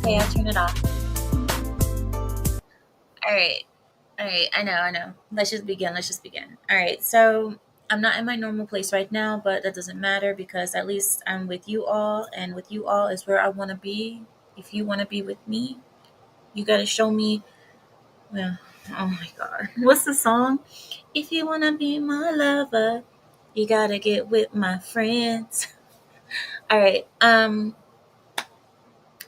Okay, I'll turn it off. All right. All right. I know. Let's just begin. All right. So I'm not in my normal place right now, but that doesn't matter because at least I'm with you all, and with you all is where I want to be. If you want to be with me, you got to show me. Well, oh my God. What's the song? If you want to be my lover, you got to get with my friends. All right.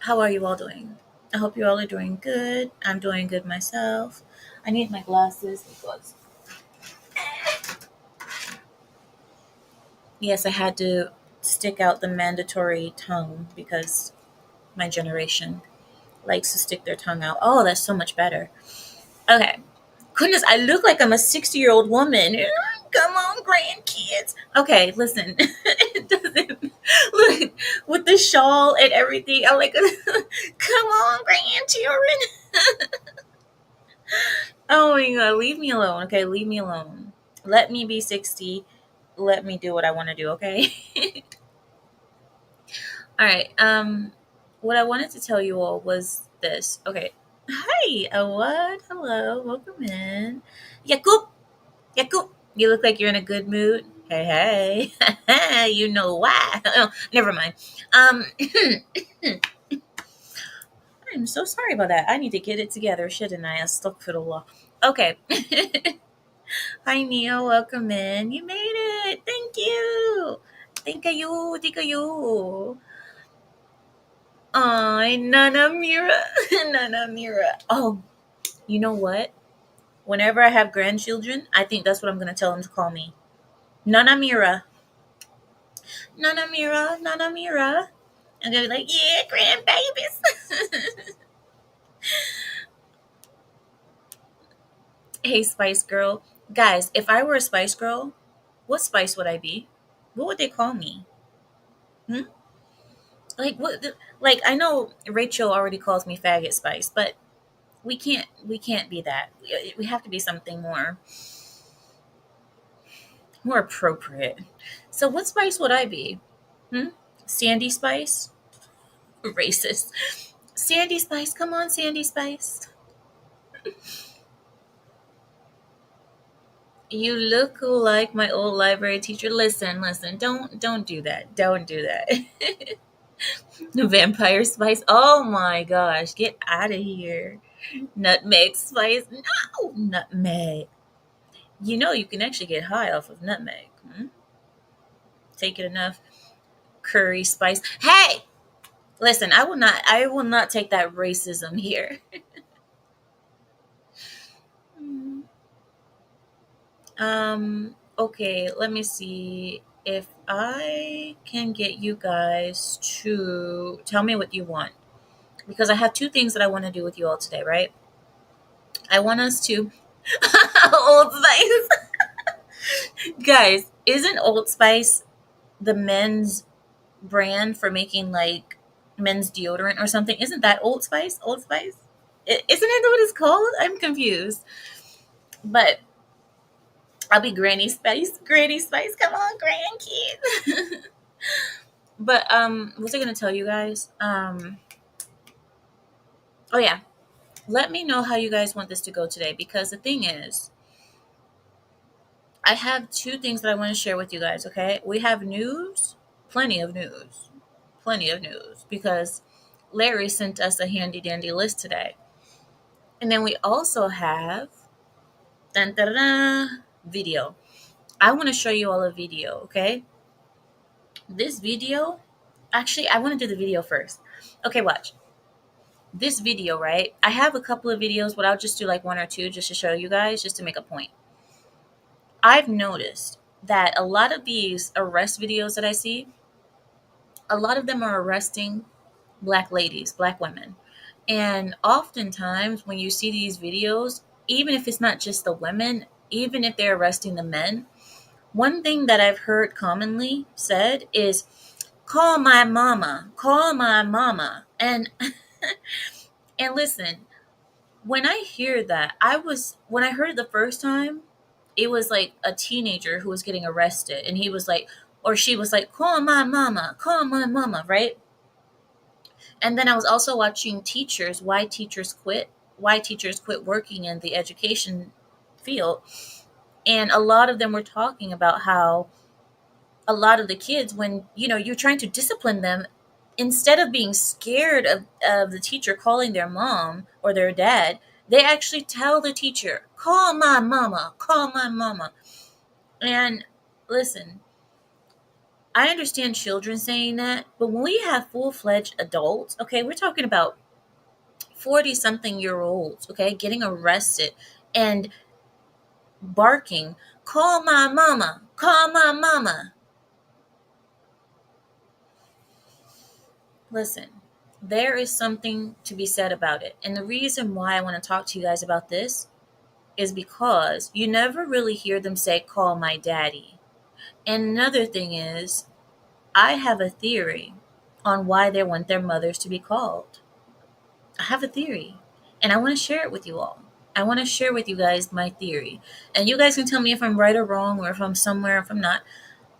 How are you all doing? I hope you all are doing good. I'm doing good myself. I need my glasses because yes, I had to stick out the mandatory tongue because my generation likes to stick their tongue out. Oh, that's so much better. Okay. Goodness, I look like I'm a 60-year-old woman. Come on, grandkids. Okay, listen. It doesn't look with the shawl and everything. I'm like, come on, grandchildren. Oh my God, leave me alone. Okay, leave me alone. Let me be 60. Let me do what I want to do, okay? All right. What I wanted to tell you all was this. Okay. Hi, Awad. Hello. Welcome in. Yakub. Yakub. You look like you're in a good mood. Hey, hey. You know why. Oh, never mind. Um, I'm so sorry about that. I need to get it together, shouldn't I? Astaghfirullah. Okay. Hi, Neil. Welcome in. You made it. Thank you. Thank you. Thank you. Ay, Nana Mira. Nana Mira. Oh, you know what? Whenever I have grandchildren, I think that's what I'm going to tell them to call me. Nana Mira. Nana Mira. Nana Mira. I'm going to be like, yeah, grandbabies. Hey, Spice Girl. Guys, if I were a Spice Girl, what Spice would I be? What would they call me? Hmm? Like, what? Like, I know Rachel already calls me Faggot Spice, but we can't be that. We have to be something more appropriate. So what spice would I be? Hmm? Sandy Spice? Racist. Sandy Spice, come on, Sandy Spice. You look like my old library teacher. Listen. Don't do that. Don't do that. The Vampire Spice. Oh my gosh, get out of here. Nutmeg Spice. No, nutmeg. You know you can actually get high off of nutmeg. Hmm? Take it enough. Curry Spice. Hey, listen, I will not take that racism here. Okay, let me see if I can get you guys to tell me what you want. Because I have two things that I want to do with you all today, right? I want us to Old Spice. Guys, isn't Old Spice the men's brand for making like men's deodorant or something? Isn't that Old Spice? Old Spice? Isn't it what it's called? I'm confused. But I'll be Granny Spice. Granny Spice, come on, grandkids. But what was I gonna tell you guys? Oh yeah. Let me know how you guys want this to go today because the thing is, I have two things that I want to share with you guys, okay? We have news, plenty of news. Plenty of news because Larry sent us a handy dandy list today. And then we also have dun, dun, dun, dun, video. I want to show you all a video, okay? This video, actually, I want to do the video first. Okay, watch. This video, right? I have a couple of videos, but I'll just do like one or two just to show you guys, just to make a point. I've noticed that a lot of these arrest videos that I see, a lot of them are arresting black ladies, black women. And oftentimes when you see these videos, even if it's not just the women, even if they're arresting the men, one thing that I've heard commonly said is, call my mama, call my mama. And listen, when I hear that, when I heard it the first time, it was like a teenager who was getting arrested and he was like, or she was like, call my mama, right? And then I was also watching teachers, why teachers quit working in the education field. And a lot of them were talking about how a lot of the kids, when you're trying to discipline them, instead of being scared of the teacher calling their mom or their dad, they actually tell the teacher, call my mama, call my mama. And listen, I understand children saying that, but when we have full-fledged adults, okay, we're talking about 40 something year olds, okay, getting arrested and barking, call my mama, call my mama. Listen, there is something to be said about it. And the reason why I want to talk to you guys about this is because you never really hear them say, call my daddy. And another thing is, I have a theory on why they want their mothers to be called. I have a theory, and I want to share it with you all. I want to share with you guys my theory. And you guys can tell me if I'm right or wrong, or if I'm somewhere, if I'm not,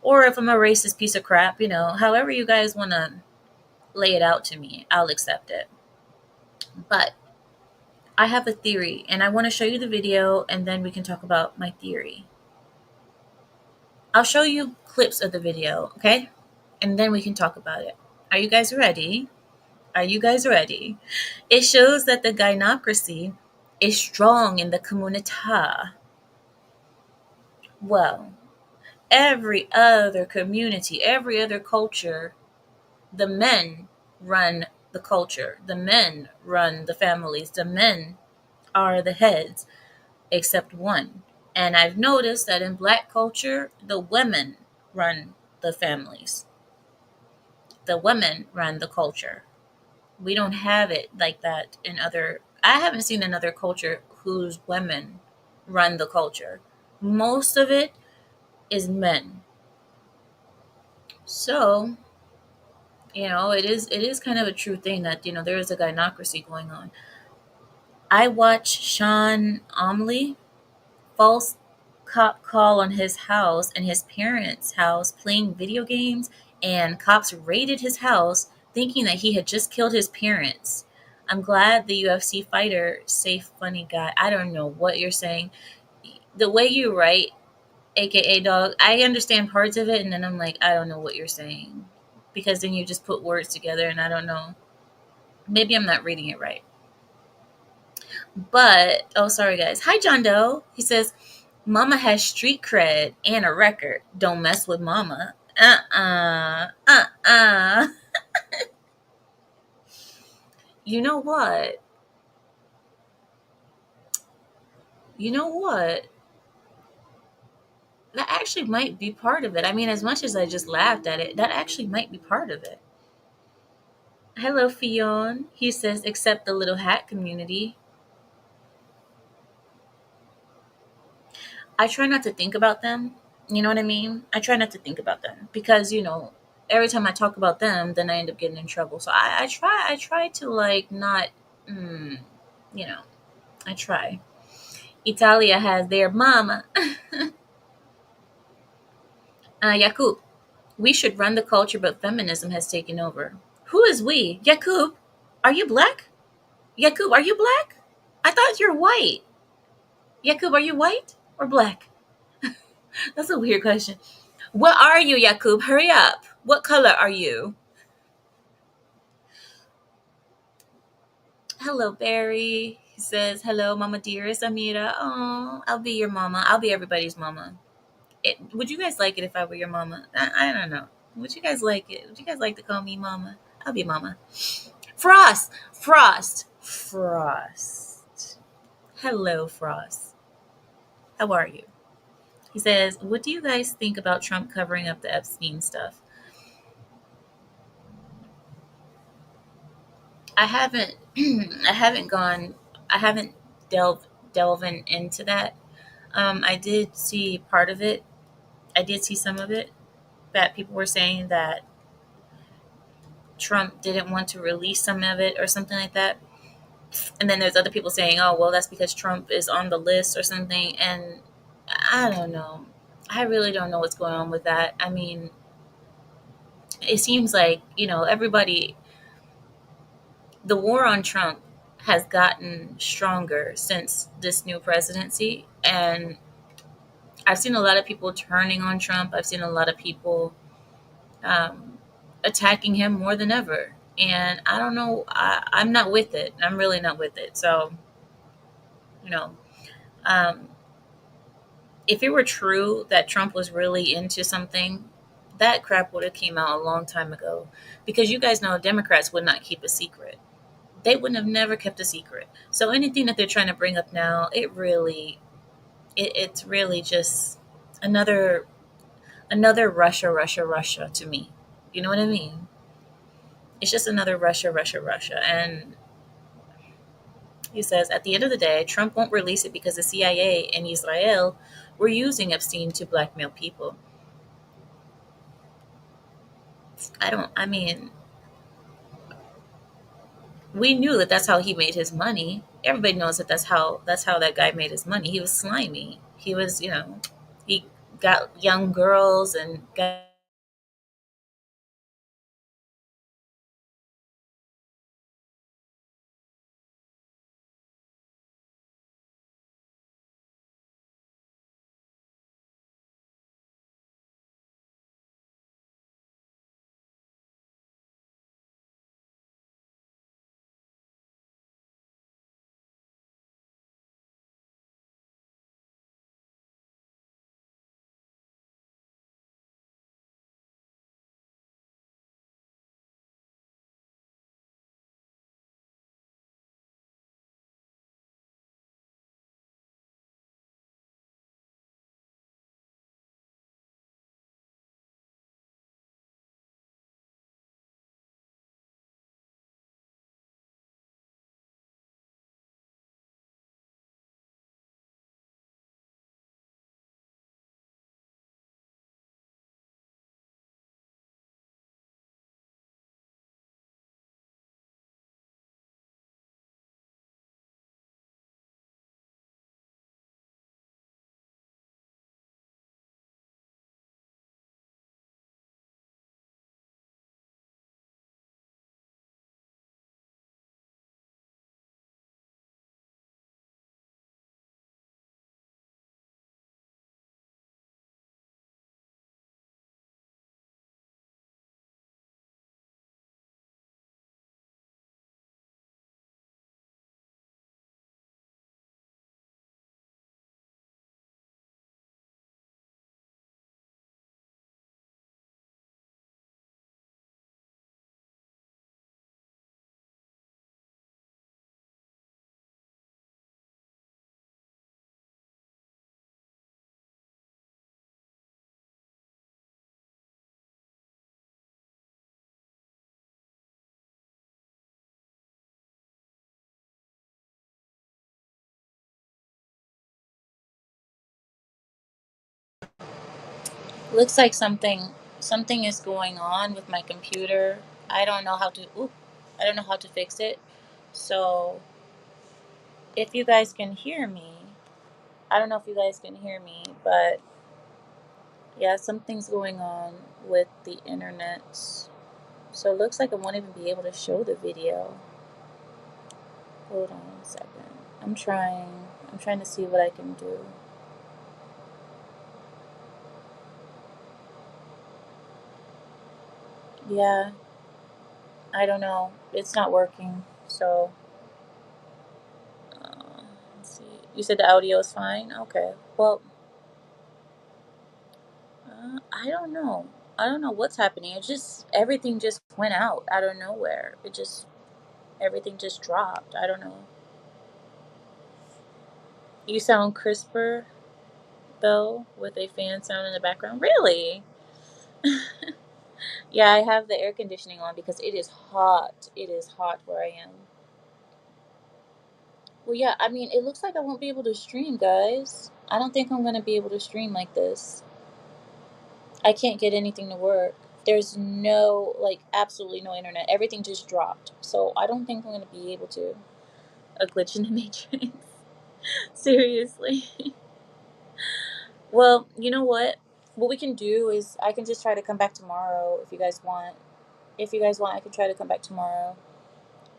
or if I'm a racist piece of crap, however you guys want to lay it out to me, I'll accept it. But I have a theory, and I want to show you the video, and then we can talk about my theory. I'll show you clips of the video, okay? And then we can talk about it. Are you guys ready? Are you guys ready? It shows that the gynocracy is strong in the comunità. Well, every other community, every other culture, the men run the culture. The men run the families. The men are the heads, except one. And I've noticed that in Black culture, the women run the families. The women run the culture. We don't have it like that I haven't seen another culture whose women run the culture. Most of it is men. So, it is kind of a true thing that, there is a gynocracy going on. I watched Sean Omley false cop call on his house and his parents' house playing video games, and cops raided his house thinking that he had just killed his parents. I'm glad the UFC fighter, safe, funny guy. I don't know what you're saying. The way you write, aka dog, I understand parts of it, and then I'm like, I don't know what you're saying. Because then you just put words together, and I don't know. Maybe I'm not reading it right. But, oh, sorry, guys. Hi, John Doe. He says, Mama has street cred and a record. Don't mess with Mama. You know what? You know what? That actually might be part of it. I mean, as much as I just laughed at it, that actually might be part of it. Hello, Fionn. He says, except the little hat community. I try not to think about them. You know what I mean? I try not to think about them because, every time I talk about them, then I end up getting in trouble. So I try to like not, you know, I try. Italia has their mama. Yakub, we should run the culture, but feminism has taken over. Who is we? Yakub, are you black? Yakub, are you black? I thought you're white. Yakub, are you white or black? That's a weird question. What are you, Yakub? Hurry up. What color are you? Hello, Barry. He says, hello, Mama Dearest Amira. Oh, I'll be your mama. I'll be everybody's mama. Would you guys like it if I were your mama? I don't know. Would you guys like it? Would you guys like to call me mama? I'll be mama. Frost. Frost. Frost. Hello, Frost. How are you? He says, what do you guys think about Trump covering up the Epstein stuff? I haven't I haven't delving into that. I did see part of it. I did see some of it that people were saying that Trump didn't want to release some of it or something like that. And then there's other people saying, oh, well, that's because Trump is on the list or something. And I don't know. I really don't know what's going on with that. I mean, it seems like, everybody, the war on Trump has gotten stronger since this new presidency. And I've seen a lot of people turning on Trump. I've seen a lot of people um, attacking him more than ever. And I don't know, I'm not with it. I'm really not with it. So, you know, um, if it were true that Trump was really into something, that crap would have came out a long time ago. Because you guys know Democrats would not keep a secret. They wouldn't have never kept a secret. So anything that they're trying to bring up now, it's really just another Russia, Russia, Russia to me. You know what I mean? It's just another Russia, Russia, Russia. And he says, at the end of the day, Trump won't release it because the CIA and Israel were using Epstein to blackmail people. I mean, we knew that that's how he made his money. Everybody knows that that's how that guy made his money. He was slimy. He was, he got young girls and got. Looks like something is going on with my computer. I don't know how to. Ooh, I don't know how to fix it. So if you guys can hear me, I don't know if you guys can hear me, but yeah, something's going on with the internet. So it looks like I won't even be able to show the video. Hold on a second. I'm trying. I'm trying to see what I can do. Yeah, I don't know. It's not working. So let's see. You said the audio is fine. Okay. Well, I don't know. I don't know what's happening. It just everything just went out of nowhere. Everything just dropped. I don't know. You sound crisper though with a fan sound in the background. Really? Yeah, I have the air conditioning on because it is hot. It is hot where I am. Well, yeah, I mean, it looks like I won't be able to stream, guys. I don't think I'm going to be able to stream like this. I can't get anything to work. There's no, like, absolutely no internet. Everything just dropped. So I don't think I'm going to be able to. A glitch in the matrix. Seriously. Well, you know what? What we can do is I can just try to come back tomorrow if you guys want. If you guys want, I can try to come back tomorrow.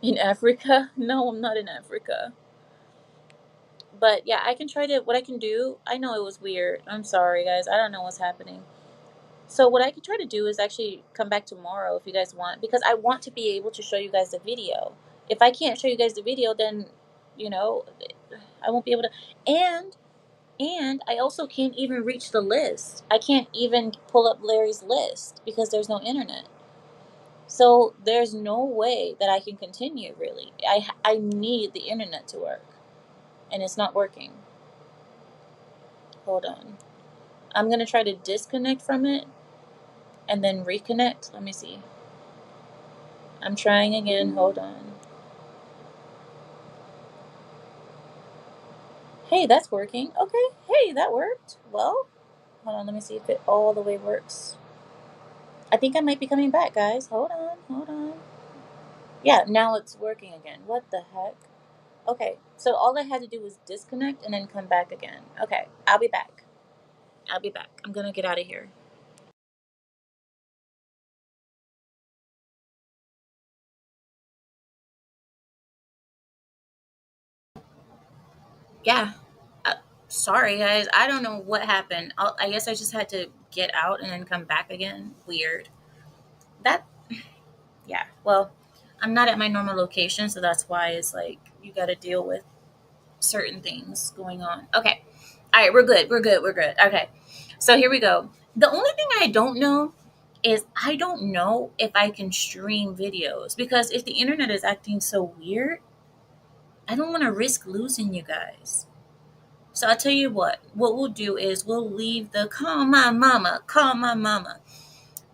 In Africa? No, I'm not in Africa. But yeah, I can try to, what I can do, I know it was weird. I'm sorry, guys. I don't know what's happening. So what I can try to do is actually come back tomorrow if you guys want, because I want to be able to show you guys the video. If I can't show you guys the video, then, you know, I won't be able to. And and I also can't even reach the list. I can't even pull up Larry's list because there's no internet. So there's no way that I can continue. Really, I need the internet to work, and it's not working. Hold on. I'm gonna try to disconnect from it and then reconnect. Let me see. I'm trying again. Hold on. Hey, that's working. Okay. Hey, that worked. Well, hold on. Let me see if it all the way works. I think I might be coming back, guys. Hold on. Hold on. Yeah, now it's working again. What the heck? Okay, so all I had to do was disconnect and then come back again. Okay, I'll be back. I'll be back. I'm gonna get out of here. Yeah. Uh, Sorry, guys. I don't know what happened. I guess I just had to get out and then come back again. Weird. That, yeah. Well, I'm not at my normal location, so that's why it's like you got to deal with certain things going on. Okay. All right, we're good. We're good. We're good. Okay. So here we go. The only thing I don't know is I don't know if I can stream videos because if the internet is acting so weird, I don't want to risk losing you guys. So I'll tell you what we'll do is we'll leave the call my mama.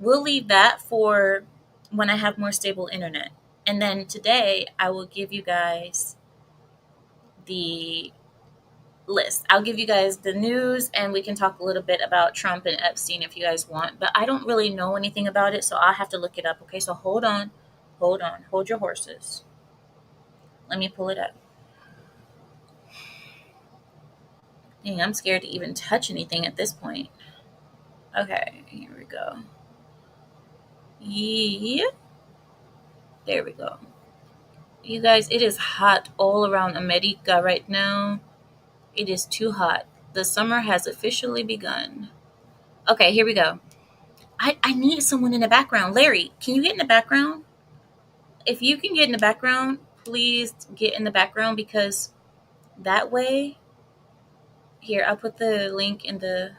We'll leave that for when I have more stable internet. And then today I will give you guys the list. I'll give you guys the news and we can talk a little bit about Trump and Epstein if you guys want. But I don't really know anything about it, so I'll have to look it up. Okay, so hold on. Hold on. Hold your horses. Let me pull it up. Dang, I'm scared to even touch anything at this point. Okay, here we go. Yeah, there we go. You guys, it is hot all around America right now. It is too hot. The summer has officially begun. Okay, here we go. I need someone in the background. Larry, can you get in the background? If you can get in the background, please get in the background because that way, here, I'll put the link in the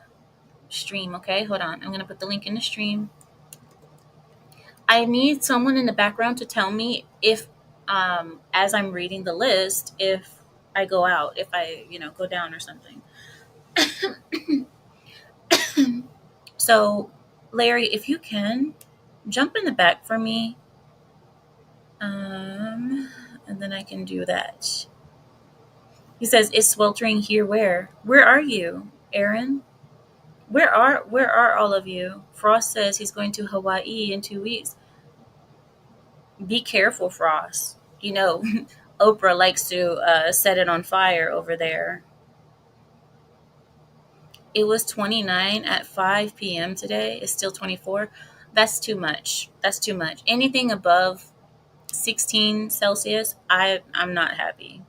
stream, okay? Hold on. I'm going to put the link in the stream. I need someone in the background to tell me if, as I'm reading the list, if I go out, if I, go down or something. So, Larry, if you can, jump in the back for me. And then I can do that. He says, "It's sweltering here. Where? Where are you, Aaron? Where are all of you?" Frost says he's going to Hawaii in 2 weeks. Be careful, Frost. Oprah likes to set it on fire over there. It was 29 at 5 p.m. today. It's still 24. That's too much. That's too much. Anything above 16 Celsius, I'm not happy.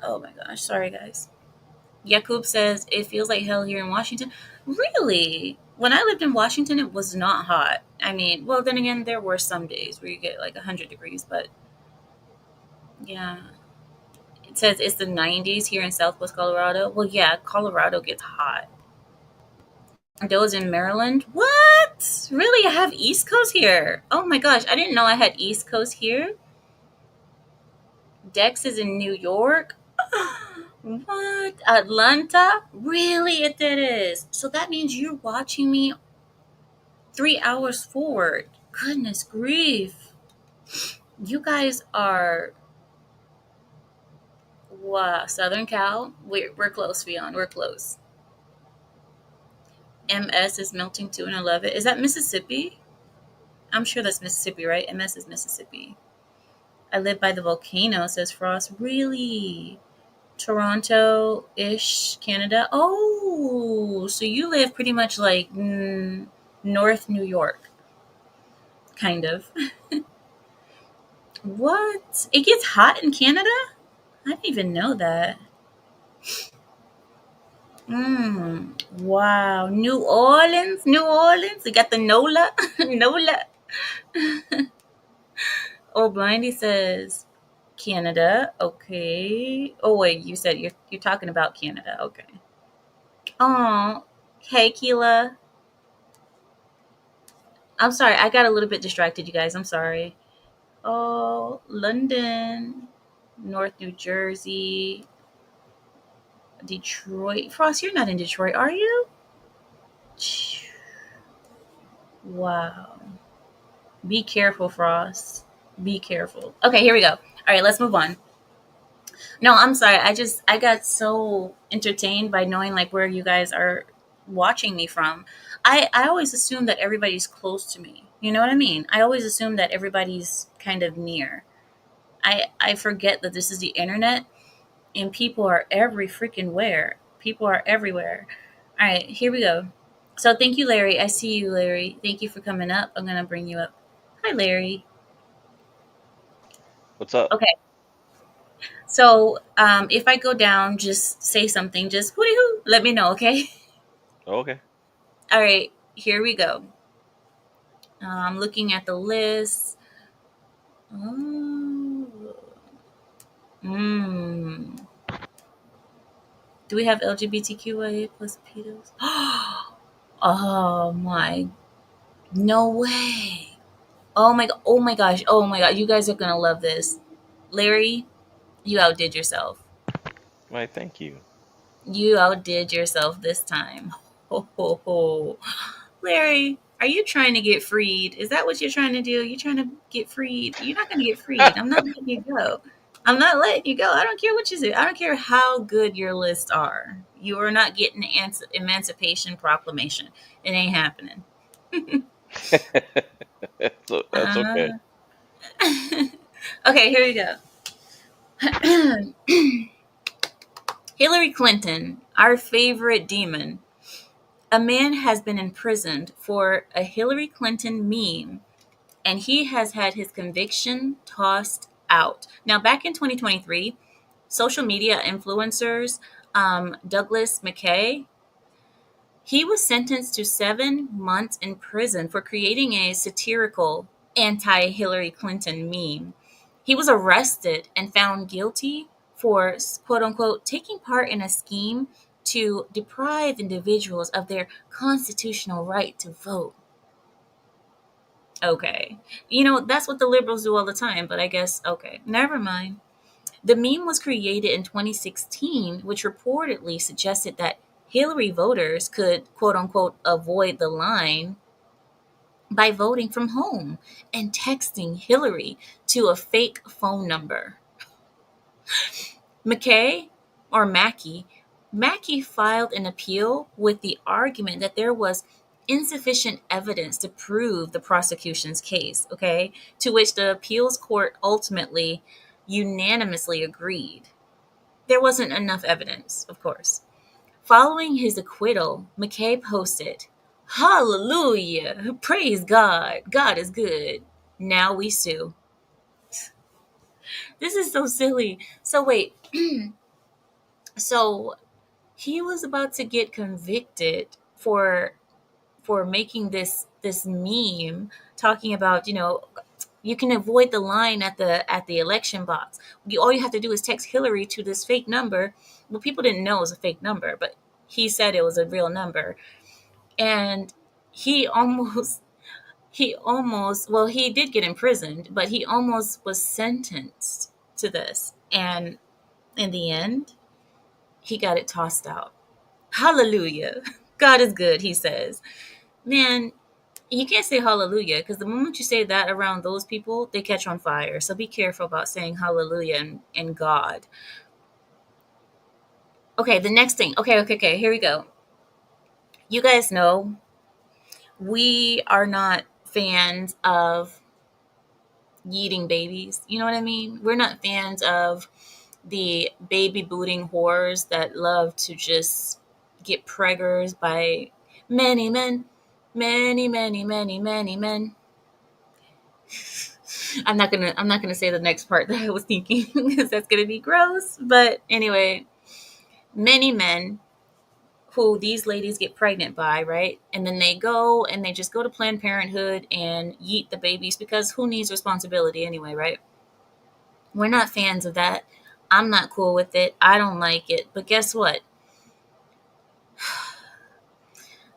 Oh my gosh. Sorry, guys. Yakub says it feels like hell here in Washington. Really? When I lived in Washington, it was not hot. I mean, well, then again, there were some days where you get like 100 degrees, but yeah. It says it's the 90s here in Southwest Colorado. Well, yeah, Colorado gets hot. Those in Maryland? What? Really? I have East Coast here. Oh my gosh, I didn't know I had East Coast here. Dex is in New York. What? Atlanta? Really? It is. So that means you're watching me 3 hours forward. Goodness grief. You guys are, wow, Southern Cal. We're close, Fion. We're close. MS is melting too, and I love it. Is that Mississippi? I'm sure that's Mississippi, right? MS is Mississippi. I live by the volcano, says Frost. Really? Toronto ish, Canada? Oh, so you live pretty much like North New York. kind of. What? It gets hot in Canada? I didn't even know that. Wow. New Orleans? New Orleans? We got the NOLA? NOLA. Oh, Blindy says Canada. Okay. Oh, wait. You said you're talking about Canada. Okay. Oh, hey, Keela. I'm sorry. I got a little bit distracted, you guys. I'm sorry. Oh, London, North New Jersey, Detroit. Frost, you're not in Detroit, are you? Wow. Be careful, Frost. Be careful. Okay, here we go. All right, let's move on. No, I'm sorry. I got so entertained by knowing like where you guys are watching me from. I always assume that everybody's close to me. You know what I mean? I always assume that everybody's kind of near. I forget that this is the internet and people are every freaking where. People are everywhere. All right, here we go. So thank you, Larry. I see you, Larry. Thank you for coming up. I'm gonna bring you up. Hi, Larry. What's up? Okay. So if I go down, just say something. Just hooty hoo. Let me know, okay? Oh, okay. All right. Here we go. I'm looking at the list. Oh. Mm. Do we have LGBTQIA plus pedos? Oh my! No way! Oh my! Oh my gosh! Oh my god! You guys are gonna love this, Larry. You outdid yourself. Why, thank you. You outdid yourself this time. Ho ho ho! Larry, are you trying to get freed? Is that what you're trying to do? You're trying to get freed? You're not gonna get freed. I'm not letting you go. I'm not letting you go. I don't care what you say. I don't care how good your lists are. You are not getting the Emancipation Proclamation. It ain't happening. That's okay. Uh, okay, here we go. Hillary Clinton, our favorite demon. A man has been imprisoned for a Hillary Clinton meme, and he has had his conviction tossed out. Now, back in 2023, social media influencers Douglas McKay, he was sentenced to 7 months in prison for creating a satirical anti Hillary Clinton meme. He was arrested and found guilty for quote unquote taking part in a scheme to deprive individuals of their constitutional right to vote. Okay. That's what the liberals do all the time, but I guess, okay, never mind. The meme was created in 2016, which reportedly suggested that Hillary voters could, quote unquote, avoid the line by voting from home and texting Hillary to a fake phone number. McKay, or Mackey filed an appeal with the argument that there was insufficient evidence to prove the prosecution's case, okay? To which the appeals court ultimately unanimously agreed. There wasn't enough evidence, of course. Following his acquittal, McKay posted, "Hallelujah! Praise God! God is good. Now we sue." This is so silly. So wait, so he was about to get convicted for making this meme talking about you can avoid the line at the election box. All you have to do is text Hillary to this fake number. Well, people didn't know it was a fake number, but he said it was a real number, and he almost well, he did get imprisoned, but he almost was sentenced to this, and in the end he got it tossed out. Hallelujah. God is good, he says. Man, you can't say hallelujah because the moment you say that around those people, they catch on fire. So be careful about saying hallelujah and God. Okay, the next thing. Okay. Here we go. You guys know we are not fans of yeeting babies. You know what I mean? We're not fans of the baby booting whores that love to just get preggers by many men, many men. I'm not gonna say the next part that I was thinking because that's gonna be gross. But anyway, many men who these ladies get pregnant by, right? And then they go and they just go to Planned Parenthood and yeet the babies because who needs responsibility anyway, right? We're not fans of that. I'm not cool with it. I don't like it. But guess what?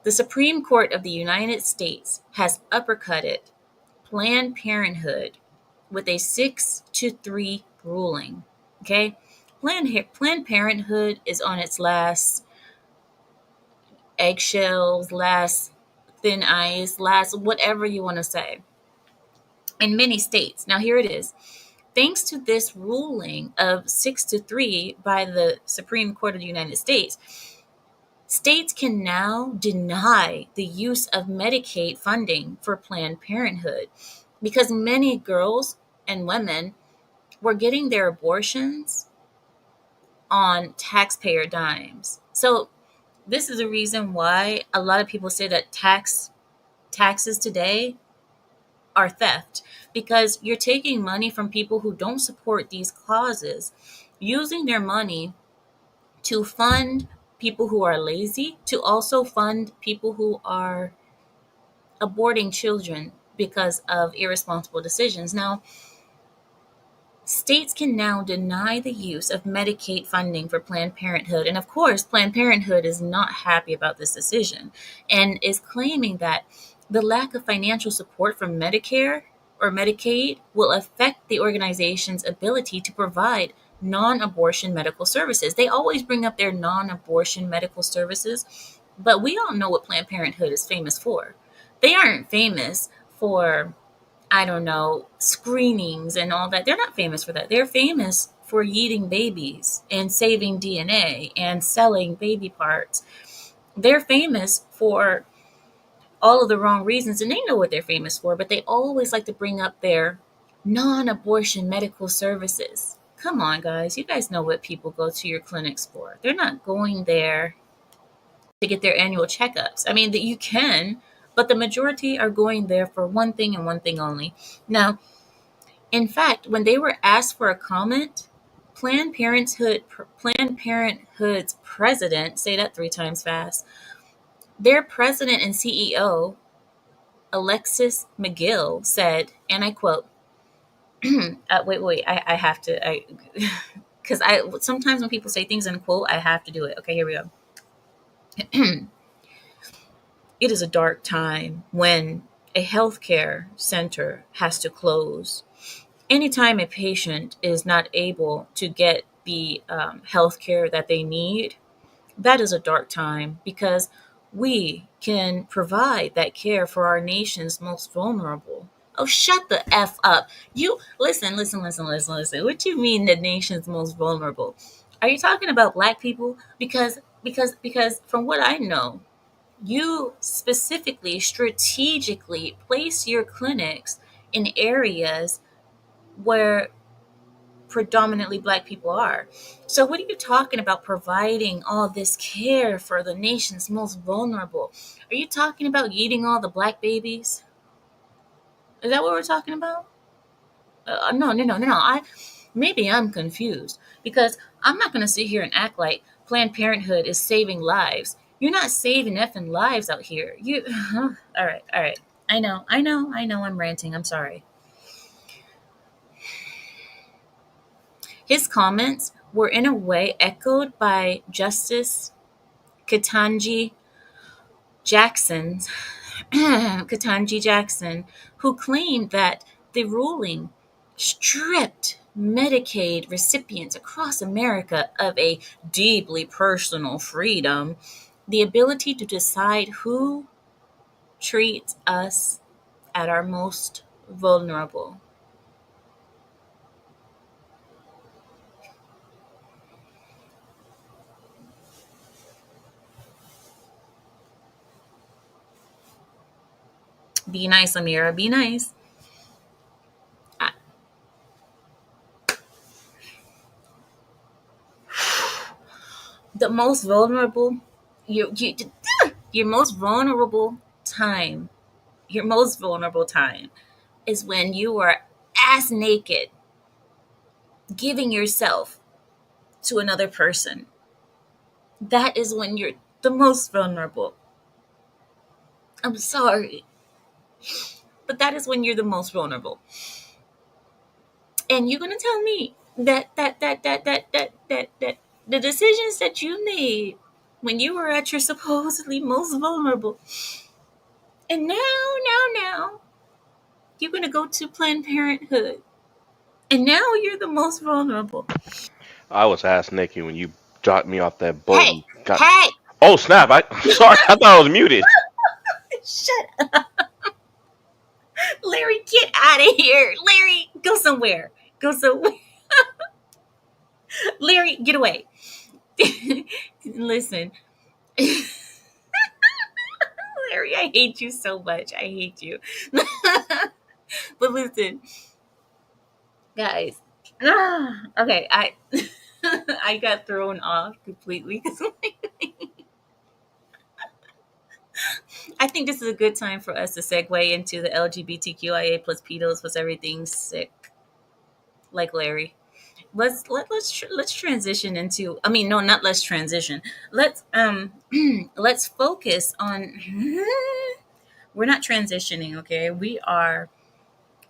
The Supreme Court of the United States has uppercutted Planned Parenthood with a 6-3 ruling. Okay? Planned Parenthood is on its last eggshells, last thin ice, last whatever you want to say, in many states. Now, here it is. Thanks to this ruling of 6-3 by the Supreme Court of the United States, states can now deny the use of Medicaid funding for Planned Parenthood because many girls and women were getting their abortions on taxpayer dimes. So, this is a reason why a lot of people say that taxes today are theft because you're taking money from people who don't support these causes, using their money to fund people who are lazy, to also fund people who are aborting children because of irresponsible decisions. Now, states can now deny the use of Medicaid funding for Planned Parenthood. And of course, Planned Parenthood is not happy about this decision and is claiming that the lack of financial support from Medicare or Medicaid will affect the organization's ability to provide non abortion medical services. They always bring up their non abortion medical services, but we all know what Planned Parenthood is famous for. They aren't famous for, I don't know, screenings and all that. They're not famous for that. They're famous for yeeting babies and saving DNA and selling baby parts. They're famous for all of the wrong reasons, and they know what they're famous for, but they always like to bring up their non abortion medical services. Come on, guys. You guys know what people go to your clinics for. They're not going there to get their annual checkups. I mean, that you can, but the majority are going there for one thing and one thing only. Now, in fact, when they were asked for a comment, Planned Parenthood's president, say that 3 times fast, their president and CEO, Alexis McGill, said, and I quote, wait, I have to, because I sometimes when people say things in quote, I have to do it. Okay, here we go. It is a dark time when a healthcare center has to close. Anytime a patient is not able to get the health care that they need, that is a dark time because we can provide that care for our nation's most vulnerable. Oh, shut the F up. You listen. What do you mean the nation's most vulnerable? Are you talking about black people? Because from what I know, you specifically strategically place your clinics in areas where predominantly black people are. So what are you talking about providing all this care for the nation's most vulnerable? Are you talking about eating all the black babies? Is that what we're talking about? No. Maybe I'm confused because I'm not going to sit here and act like Planned Parenthood is saving lives. You're not saving effing lives out here. You, all right. I know. I'm ranting. I'm sorry. His comments were in a way echoed by Justice Ketanji Jackson, Ketanji Jackson, who claimed that the ruling stripped Medicaid recipients across America of a deeply personal freedom, the ability to decide who treats us at our most vulnerable. Be nice, Amira. Be nice. I- The most vulnerable, you, your most vulnerable time, your most vulnerable time. is when you are ass naked, giving yourself to another person. That is when you're the most vulnerable. I'm sorry, but that is when you're the most vulnerable. And you're gonna tell me that the decisions that you made when you were at your supposedly most vulnerable, and now you're gonna go to Planned Parenthood, and now you're the most vulnerable. I was ass naked when you dropped me off that boat Hey, and got. hey, Oh snap! Sorry, I thought I was muted. shut up, Larry, get out of here. Larry, go somewhere. Go somewhere. Larry, get away. Listen, Larry, I hate you so much. I hate you. But listen, guys. Okay, I I got thrown off completely. I think this is a good time for us to segue into the LGBTQIA plus pedos plus everything sick, like Larry. Let's transition into. I mean, no, not let's transition. Let's let's focus on. We're not transitioning, okay? We are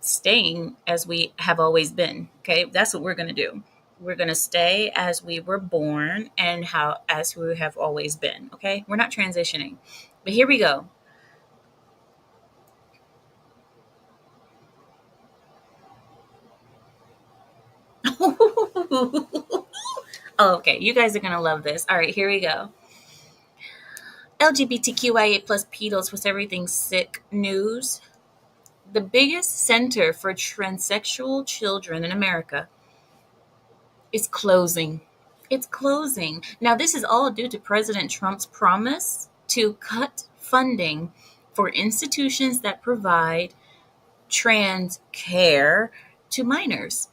staying as we have always been. Okay, that's what we're gonna do. We're gonna stay as we were born and how as we have always been. Okay, we're not transitioning. But here we go. Oh, okay, you guys are gonna love this. All right, here we go. LGBTQIA plus pedos with everything sick news. The biggest center for transsexual children in America is closing. It's closing. Now, this is all due to President Trump's promise to cut funding for institutions that provide trans care to minors.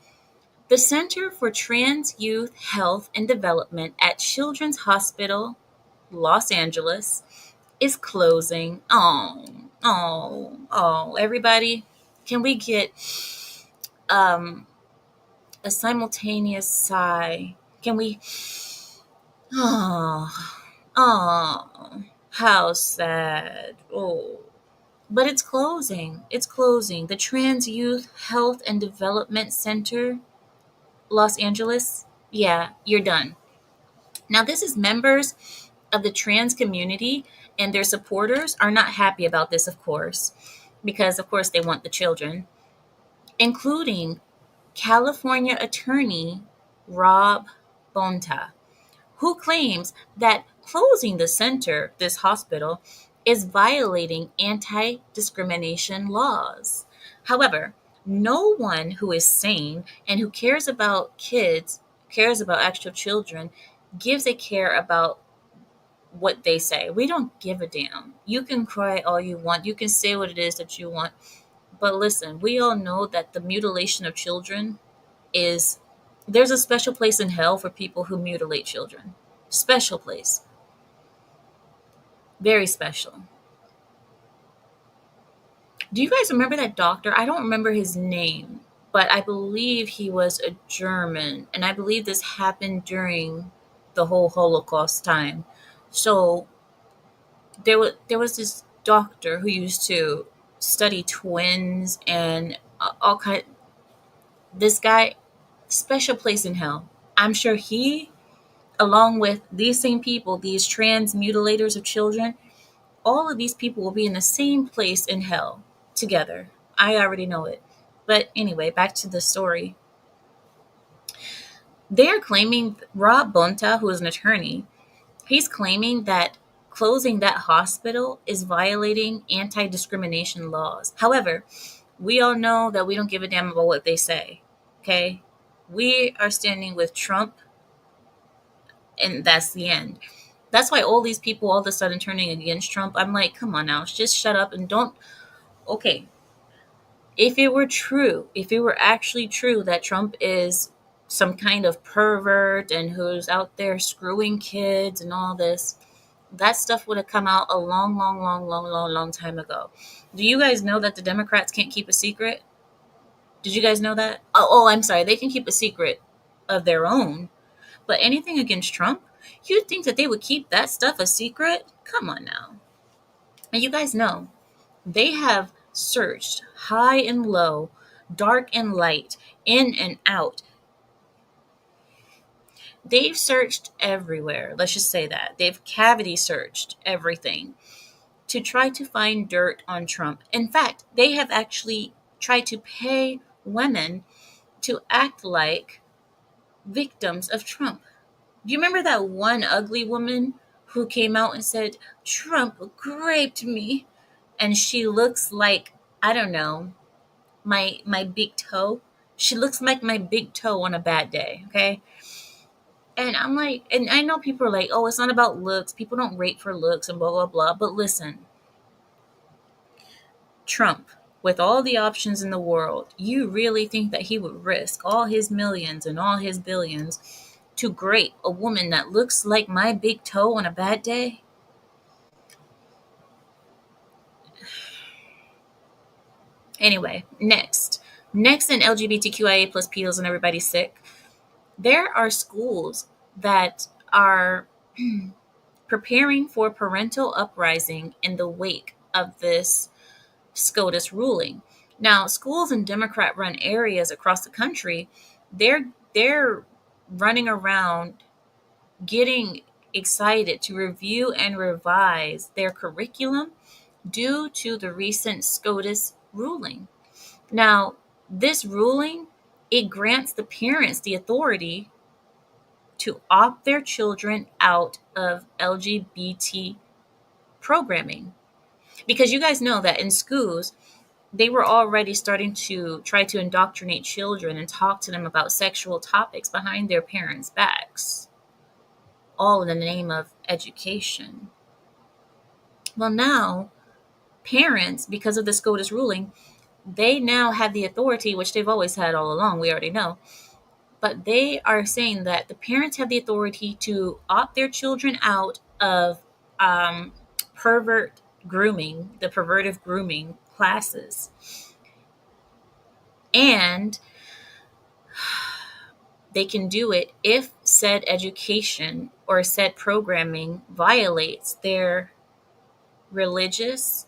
The Center for Trans Youth Health and Development at Children's Hospital, Los Angeles, is closing. Everybody, can we get um, a simultaneous sigh? Can we? Oh, oh, how sad. Oh, but it's closing. It's closing. The Trans Youth Health and Development Center, Los Angeles. Yeah, you're done. Now, this is members of the trans community and their supporters are not happy about this, of course, because, of course, they want the children, including California attorney Rob Bonta, who claims that closing the center, this hospital, is violating anti discrimination laws. However, no one who is sane and who cares about kids, cares about actual children, gives a care about what they say. We don't give a damn. You can cry all you want, you can say what it is that you want. But listen, we all know that the mutilation of children is there's a special place in hell for people who mutilate children. Special place. Very special. Do you guys remember that doctor? I don't remember his name, but I believe he was a German, and I believe this happened during the whole Holocaust time. So there was this doctor who used to study twins and all kind. This guy, special place in hell. I'm sure he, along with these same people, these trans mutilators of children, all of these people will be in the same place in hell together. I already know it. But anyway, back to the story. They are claiming Rob Bonta, who is an attorney, he's claiming that closing that hospital is violating anti discrimination laws. However, we all know that we don't give a damn about what they say. Okay? We are standing with Trump, and that's the end. That's why all these people all of a sudden turning against Trump. I'm like, come on now, just shut up and don't. Okay, if it were true, if it were actually true that Trump is some kind of pervert and who's out there screwing kids and all this, that stuff would have come out a long time ago. Do you guys know that the Democrats can't keep a secret? Did you guys know that? Oh, I'm sorry. They can keep a secret of their own, but anything against Trump, you'd think that they would keep that stuff a secret? Come on now. And you guys know they have searched high and low, dark and light, in and out. They've searched everywhere. Let's just say that. They've cavity searched everything to try to find dirt on Trump. In fact, they have actually tried to pay women to act like victims of Trump. Do you remember that one ugly woman who came out and said, Trump raped me? And she looks like, I don't know, my big toe. She looks like my big toe on a bad day, okay? And I'm like, and I know people are like, oh, it's not about looks. People don't rape for looks and blah, blah, blah. But listen, Trump, with all the options in the world, you really think that he would risk all his millions and all his billions to grape a woman that looks like my big toe on a bad day? Anyway, next in LGBTQIA plus pedos and everybody's sick, there are schools that are preparing for parental uprising in the wake of this SCOTUS ruling. Now, schools in Democrat-run areas across the country, they're running around getting excited to review and revise their curriculum due to the recent SCOTUS ruling. Now, this ruling, it grants the parents the authority to opt their children out of LGBT programming. Because you guys know that in schools, they were already starting to try to indoctrinate children and talk to them about sexual topics behind their parents' backs, all in the name of education. Well, now, parents, because of the SCOTUS ruling, they now have the authority, which they've always had all along, we already know, but they are saying that the parents have the authority to opt their children out of um, pervert grooming, the pervertive grooming classes. And they can do it if said education or said programming violates their religious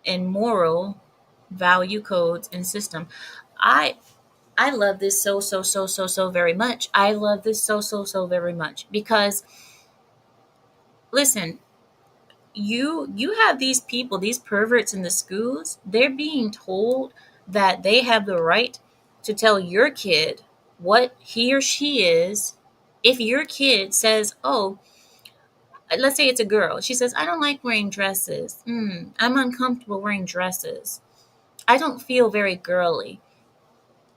and moral value codes and system. I I love this so very much. I love this so very much because listen, you have these people, these perverts in the schools, they're being told that they have the right to tell your kid what he or she is. If your kid says, oh, let's say it's a girl, she says, I don't like wearing dresses. I'm uncomfortable wearing dresses. I don't feel very girly.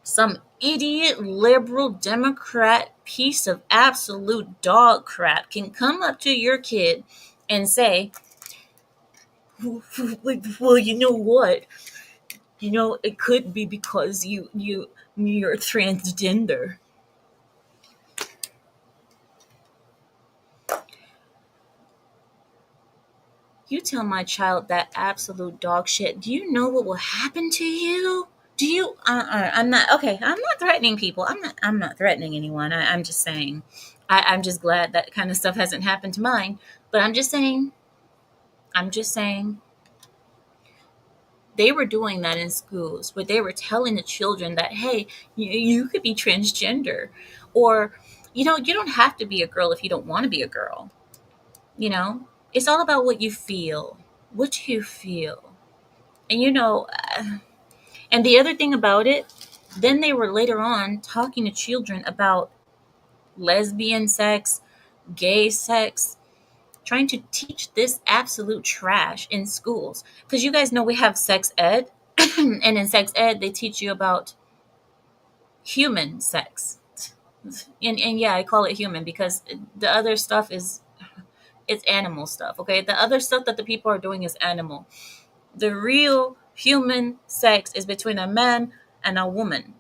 Some idiot liberal Democrat piece of absolute dog crap can come up to your kid and say, well, you know what? You know, it could be because you're transgender. You tell my child that absolute dog shit. Do you know what will happen to you? Do you? I'm not okay. I'm not threatening people. I'm not threatening anyone. I'm just saying. I'm just glad that kind of stuff hasn't happened to mine. But I'm just saying. I'm just saying. They were doing that in schools, where they were telling the children that, hey, you could be transgender, or you don't have to be a girl if you don't want to be a girl. You know, it's all about what you feel. What you feel, and and the other thing about it, then they were later on talking to children about lesbian sex, gay sex, trying to teach this absolute trash in schools. Because you guys know we have sex ed, and in sex ed, they teach you about human sex. And yeah, I call it human because the other stuff it's animal stuff, okay? The other stuff that the people are doing is animal. The real human sex is between a man and a woman.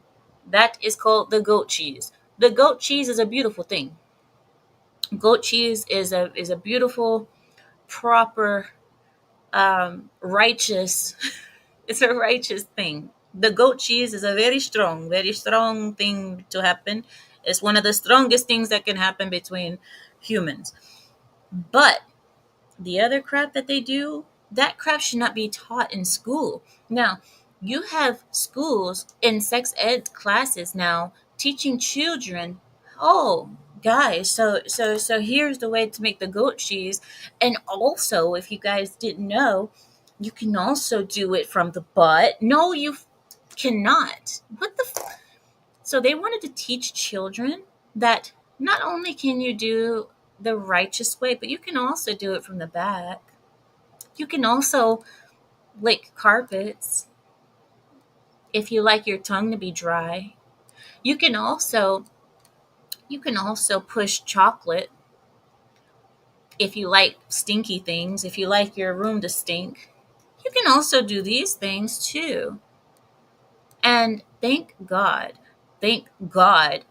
That is called the goat cheese. The goat cheese is a beautiful thing. Goat cheese is a beautiful, proper, righteous. It's a righteous thing. The goat cheese is a very strong thing to happen. It's one of the strongest things that can happen between humans. But the other crap that they do, that crap should not be taught in school. Now, you have schools in sex ed classes now teaching children, oh, guys, so here's the way to make the goat cheese. And also, if you guys didn't know, you can also do it from the butt. No, you cannot. What the So they wanted to teach children that not only can you do the righteous way, but you can also do it from the back. You can also lick carpets if you like your tongue to be dry. You can also push chocolate if you like stinky things, if you like your room to stink. You can also do these things too. And thank God,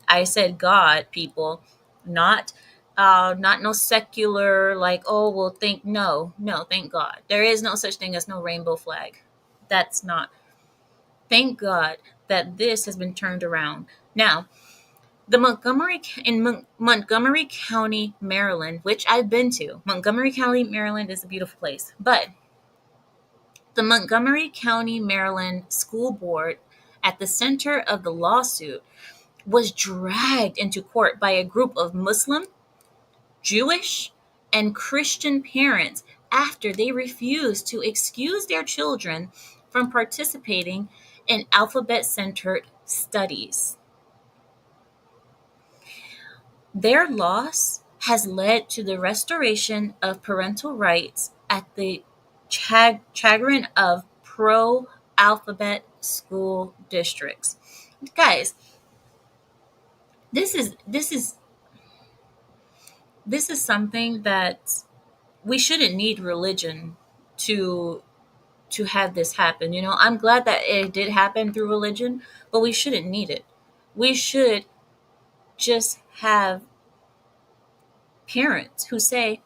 I said God, people, not not no secular like, oh well, no, thank God. There is no such thing as no rainbow flag. That's not. Thank God that this has been turned around. Now, the Montgomery County, Maryland, which I've been to. Montgomery County, Maryland is a beautiful place. But the Montgomery County, Maryland School Board, at the center of the lawsuit, was dragged into court by a group of Muslim, Jewish, and Christian parents after they refused to excuse their children from participating in alphabet centered studies. Their loss has led to the restoration of parental rights at the chagrin of pro alphabet school districts. Guys, this is this is this is something that we shouldn't need religion to have this happen. I'm glad that it did happen through religion, but we shouldn't need it. We should just have parents who say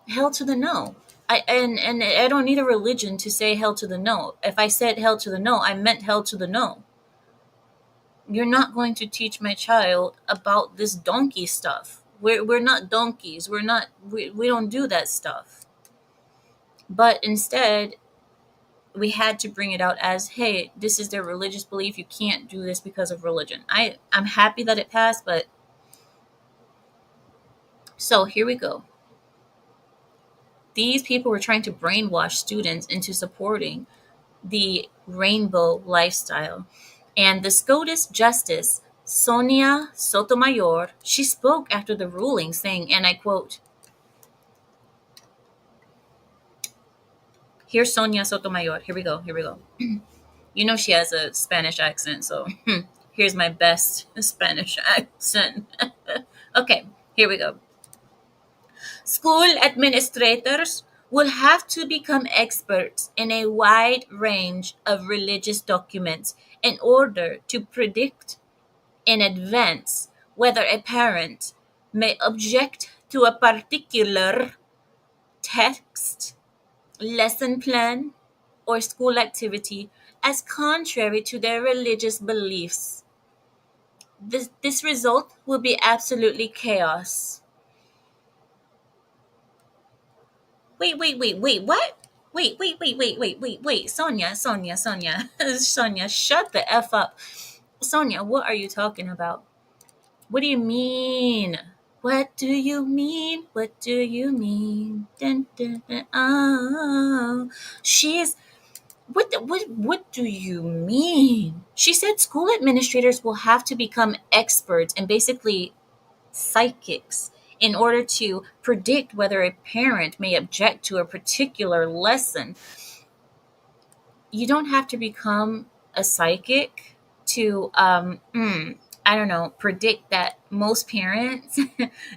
hell to the no. And I don't need a religion to say hell to the no. If I said hell to the no, I meant hell to the no. You're not going to teach my child about this donkey stuff. We're not donkeys. We don't do that stuff. But instead, we had to bring it out as, hey, this is their religious belief. You can't do this because of religion. I'm happy that it passed, but so here we go. These people were trying to brainwash students into supporting the rainbow lifestyle. And the SCOTUS Justice, Sonia Sotomayor, she spoke after the ruling saying, and I quote, here's Sonia Sotomayor. Here we go. She has a Spanish accent, so here's my best Spanish accent. Okay, here we go. School administrators will have to become experts in a wide range of religious documents in order to predict in advance whether a parent may object to a particular text, lesson plan, or school activity as contrary to their religious beliefs. This result will be absolutely chaos. Wait, what? Wait. Sonia. Sonia, shut the F up. Sonia, what are you talking about? What do you mean? What do you mean? What do you mean? Dun, dun, dun, oh. What do you mean? She said school administrators will have to become experts and basically psychics in order to predict whether a parent may object to a particular lesson. You don't have to become a psychic to I don't know, predict that most parents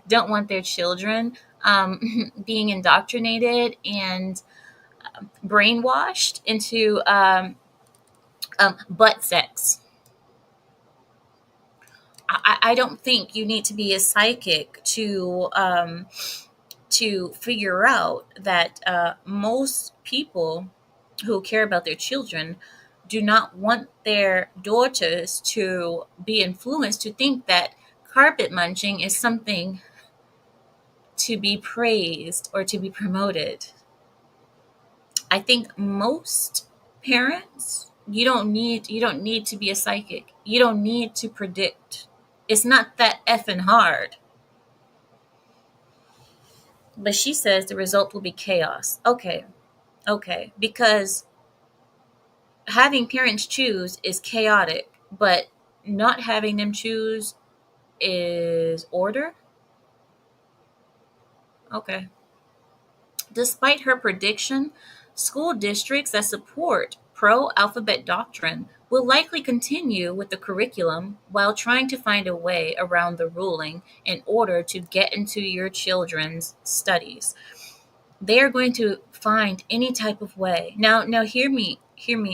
don't want their children being indoctrinated and brainwashed into butt sex. I don't think you need to be a psychic to figure out that most people who care about their children do not want their daughters to be influenced to think that carpet munching is something to be praised or to be promoted. I think most parents, you don't need to be a psychic. You don't need to predict. It's not that effing hard. But she says the result will be chaos. Okay, okay, because having parents choose is chaotic, but not having them choose is order. Okay. Despite her prediction, school districts that support pro alphabet doctrine will likely continue with the curriculum while trying to find a way around the ruling in order to get into your children's studies. They are going to find any type of way. Now hear me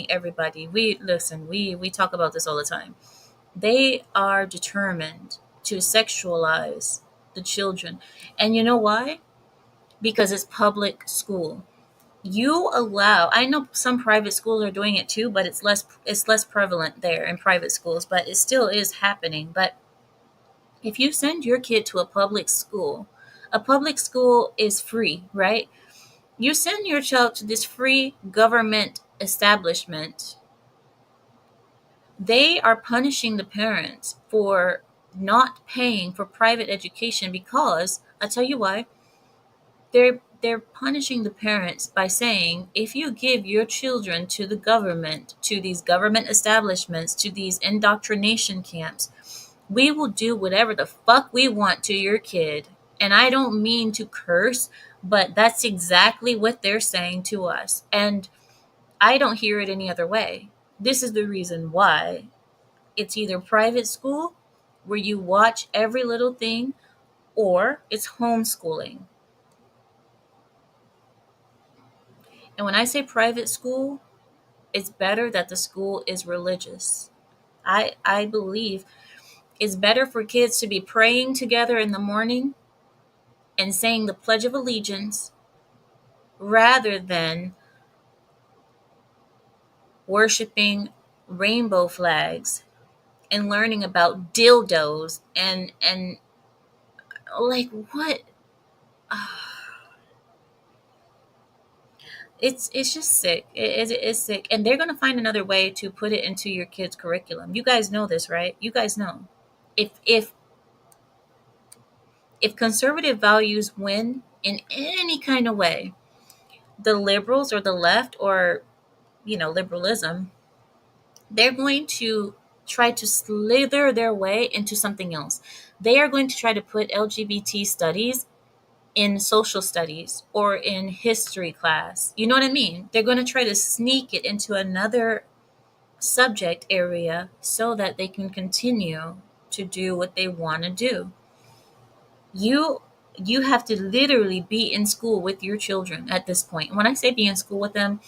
everybody. We talk about this all the time. They are determined to sexualize the children. And you know why? Because it's public school. You allow, I know some private schools are doing it too, but it's less prevalent there in private schools, but it still is happening. But if you send your kid to a public school is free, right? You send your child to this free government establishment, they are punishing the parents for not paying for private education because I tell you why. They're punishing the parents by saying if you give your children to the government, to these government establishments, to these indoctrination camps, we will do whatever the fuck we want to your kid. And I don't mean to curse, but that's exactly what they're saying to us. And I don't hear it any other way. This is the reason why it's either private school where you watch every little thing or it's homeschooling. And when I say private school, it's better that the school is religious. I believe it's better for kids to be praying together in the morning and saying the Pledge of Allegiance rather than worshiping rainbow flags and learning about dildos and like what. It's just sick. It is sick, and they're gonna find another way to put it into your kids' curriculum. You guys know this, right? You guys know. If if if conservative values win in any kind of way, the liberals or the left or liberalism, they're going to try to slither their way into something else. They are going to try to put LGBT studies in social studies or in history class. You know what I mean? They're going to try to sneak it into another subject area so that they can continue to do what they want to do. You you have to literally be in school with your children at this point. When I say be in school with them,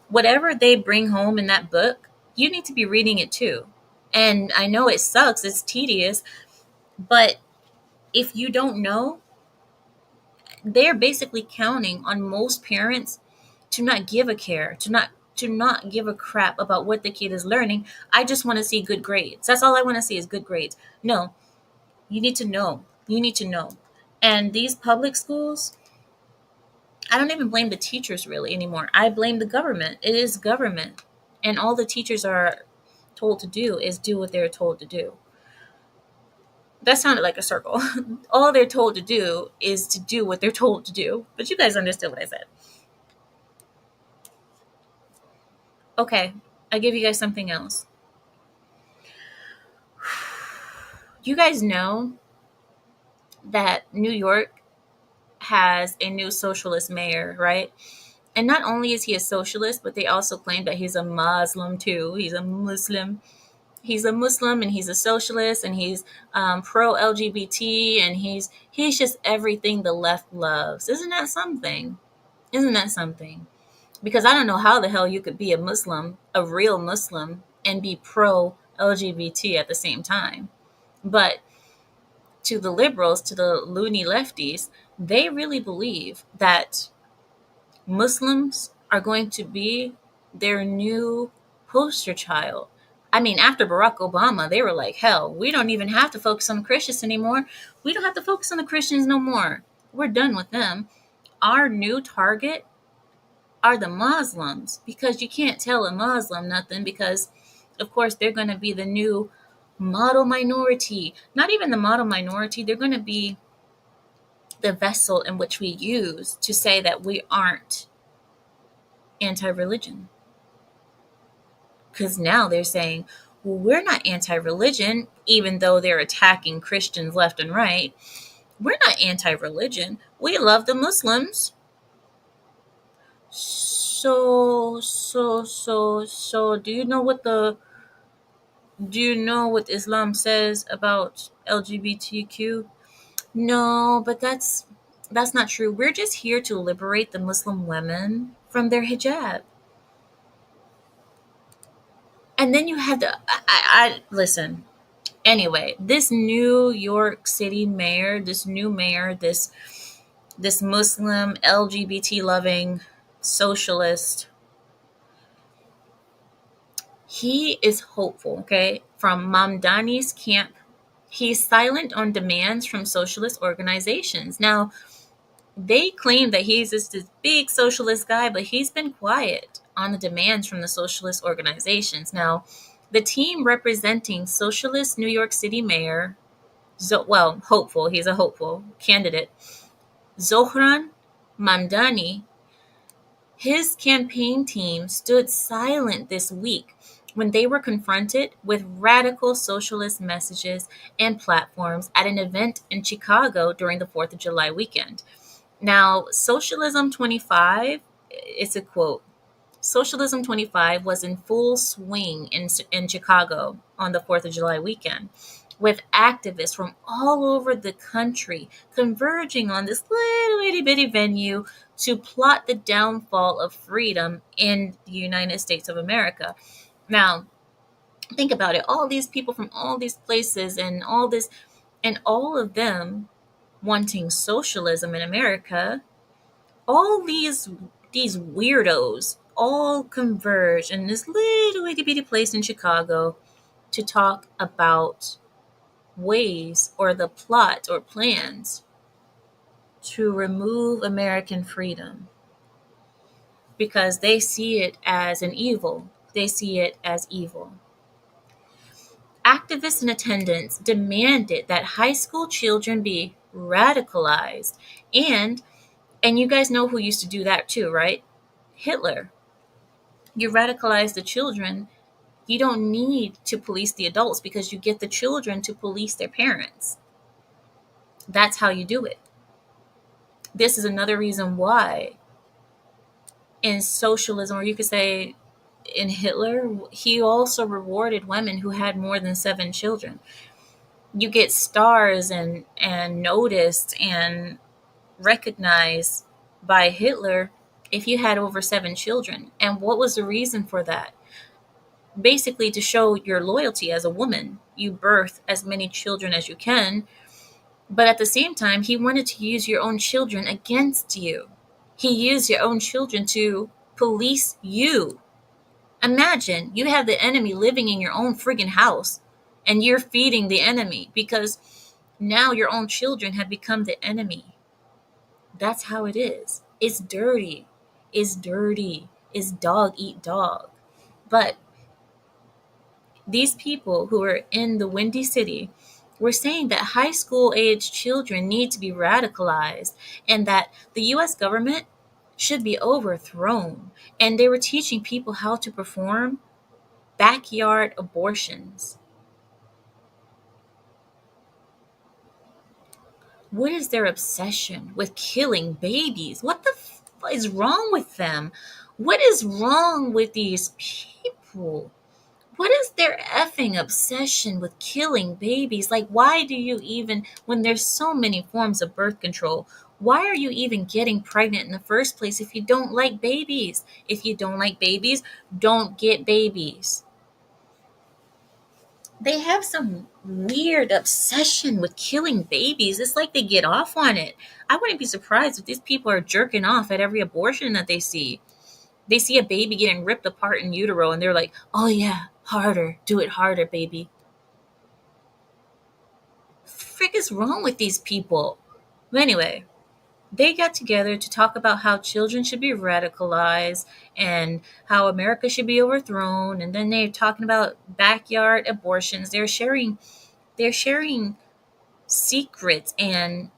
whatever they bring home in that book, you need to be reading it too. And I know it sucks, it's tedious, but if you don't know, they're basically counting on most parents to not give a care, to not give a crap about what the kid is learning. I just want to see good grades. That's all I want to see is good grades. No, you need to know. You need to know. And these public schools, I don't even blame the teachers really anymore. I blame the government. It is government. And all the teachers are told to do is do what they're told to do. That sounded like a circle. All they're told to do is to do what they're told to do. But you guys understood what I said. Okay, I give you guys something else. You guys know that New York has a new socialist mayor, right? And not only is he a socialist, but they also claim that he's a Muslim too. He's a Muslim. He's a Muslim and he's a socialist and he's pro LGBT and he's just everything the left loves. Isn't that something? Isn't that something? Because I don't know how the hell you could be a Muslim, a real Muslim, and be pro LGBT at the same time. But to the liberals, to the loony lefties, they really believe that Muslims are going to be their new poster child. I mean, after Barack Obama, they were like, hell, we don't even have to focus on the Christians anymore. We don't have to focus on the Christians no more. We're done with them. Our new target are the Muslims, because you can't tell a Muslim nothing, because, of course, they're going to be the new model minority. Not even the model minority, they're going to be the vessel in which we use to say that we aren't anti-religion. Because now they're saying, well, we're not anti-religion, even though they're attacking Christians left and right. We're not anti-religion. We love the Muslims. So, do you know what Islam says about LGBTQ? No, but that's not true. We're just here to liberate the Muslim women from their hijab. And then you have the I listen. Anyway, this New York City mayor, this new mayor, this Muslim LGBT loving socialist, he is hopeful, okay? From Mamdani's camp, he's silent on demands from socialist organizations. Now, they claim that he's just this big socialist guy, but he's been quiet on the demands from the socialist organizations. Now, the team representing socialist New York City mayor, hopeful, he's a hopeful candidate, Zohran Mamdani, his campaign team stood silent this week when they were confronted with radical socialist messages and platforms at an event in Chicago during the 4th of July weekend. Now, Socialism 25, it's a quote. Socialism 25 was in full swing in Chicago on the 4th of July weekend, with activists from all over the country converging on this little itty bitty venue to plot the downfall of freedom in the United States of America. Now, think about it. All these people from all these places and all of them wanting socialism in America, all these weirdos all converge in this little itty bitty place in Chicago to talk about ways or the plot or plans to remove American freedom, because they see it as an evil. They see it as evil. Activists in attendance demanded that high school children be radicalized, and you guys know who used to do that too, right? Hitler. You radicalize the children. You don't need to police the adults, because you get the children to police their parents. That's how you do it. This is another reason why in socialism, or you could say in Hitler, he also rewarded women who had more than 7 children. You get stars and noticed and recognized by Hitler if you had over 7 children. And what was the reason for that? Basically, to show your loyalty as a woman. You birth as many children as you can, but at the same time, he wanted to use your own children against you. He used your own children to police you. Imagine you have the enemy living in your own friggin' house, and you're feeding the enemy, because now your own children have become the enemy. That's how it is. It's dirty. It's dirty. It's dog eat dog. But these people who are in the Windy City were saying that high school age children need to be radicalized, and that the US government should be overthrown. And they were teaching people how to perform backyard abortions. What is their obsession with killing babies? What the is wrong with them? What is wrong with these people? What is their effing obsession with killing babies? Like, why do you even, when there's so many forms of birth control, why are you even getting pregnant in the first place if you don't like babies? If you don't like babies, don't get babies. They have some weird obsession with killing babies. It's like they get off on it. I wouldn't be surprised if these people are jerking off at every abortion that they see. They see a baby getting ripped apart in utero and they're like, oh yeah, harder, do it harder, baby. Frick is wrong with these people? But anyway, they got together to talk about how children should be radicalized and how America should be overthrown. And then they're talking about backyard abortions. They're sharing secrets and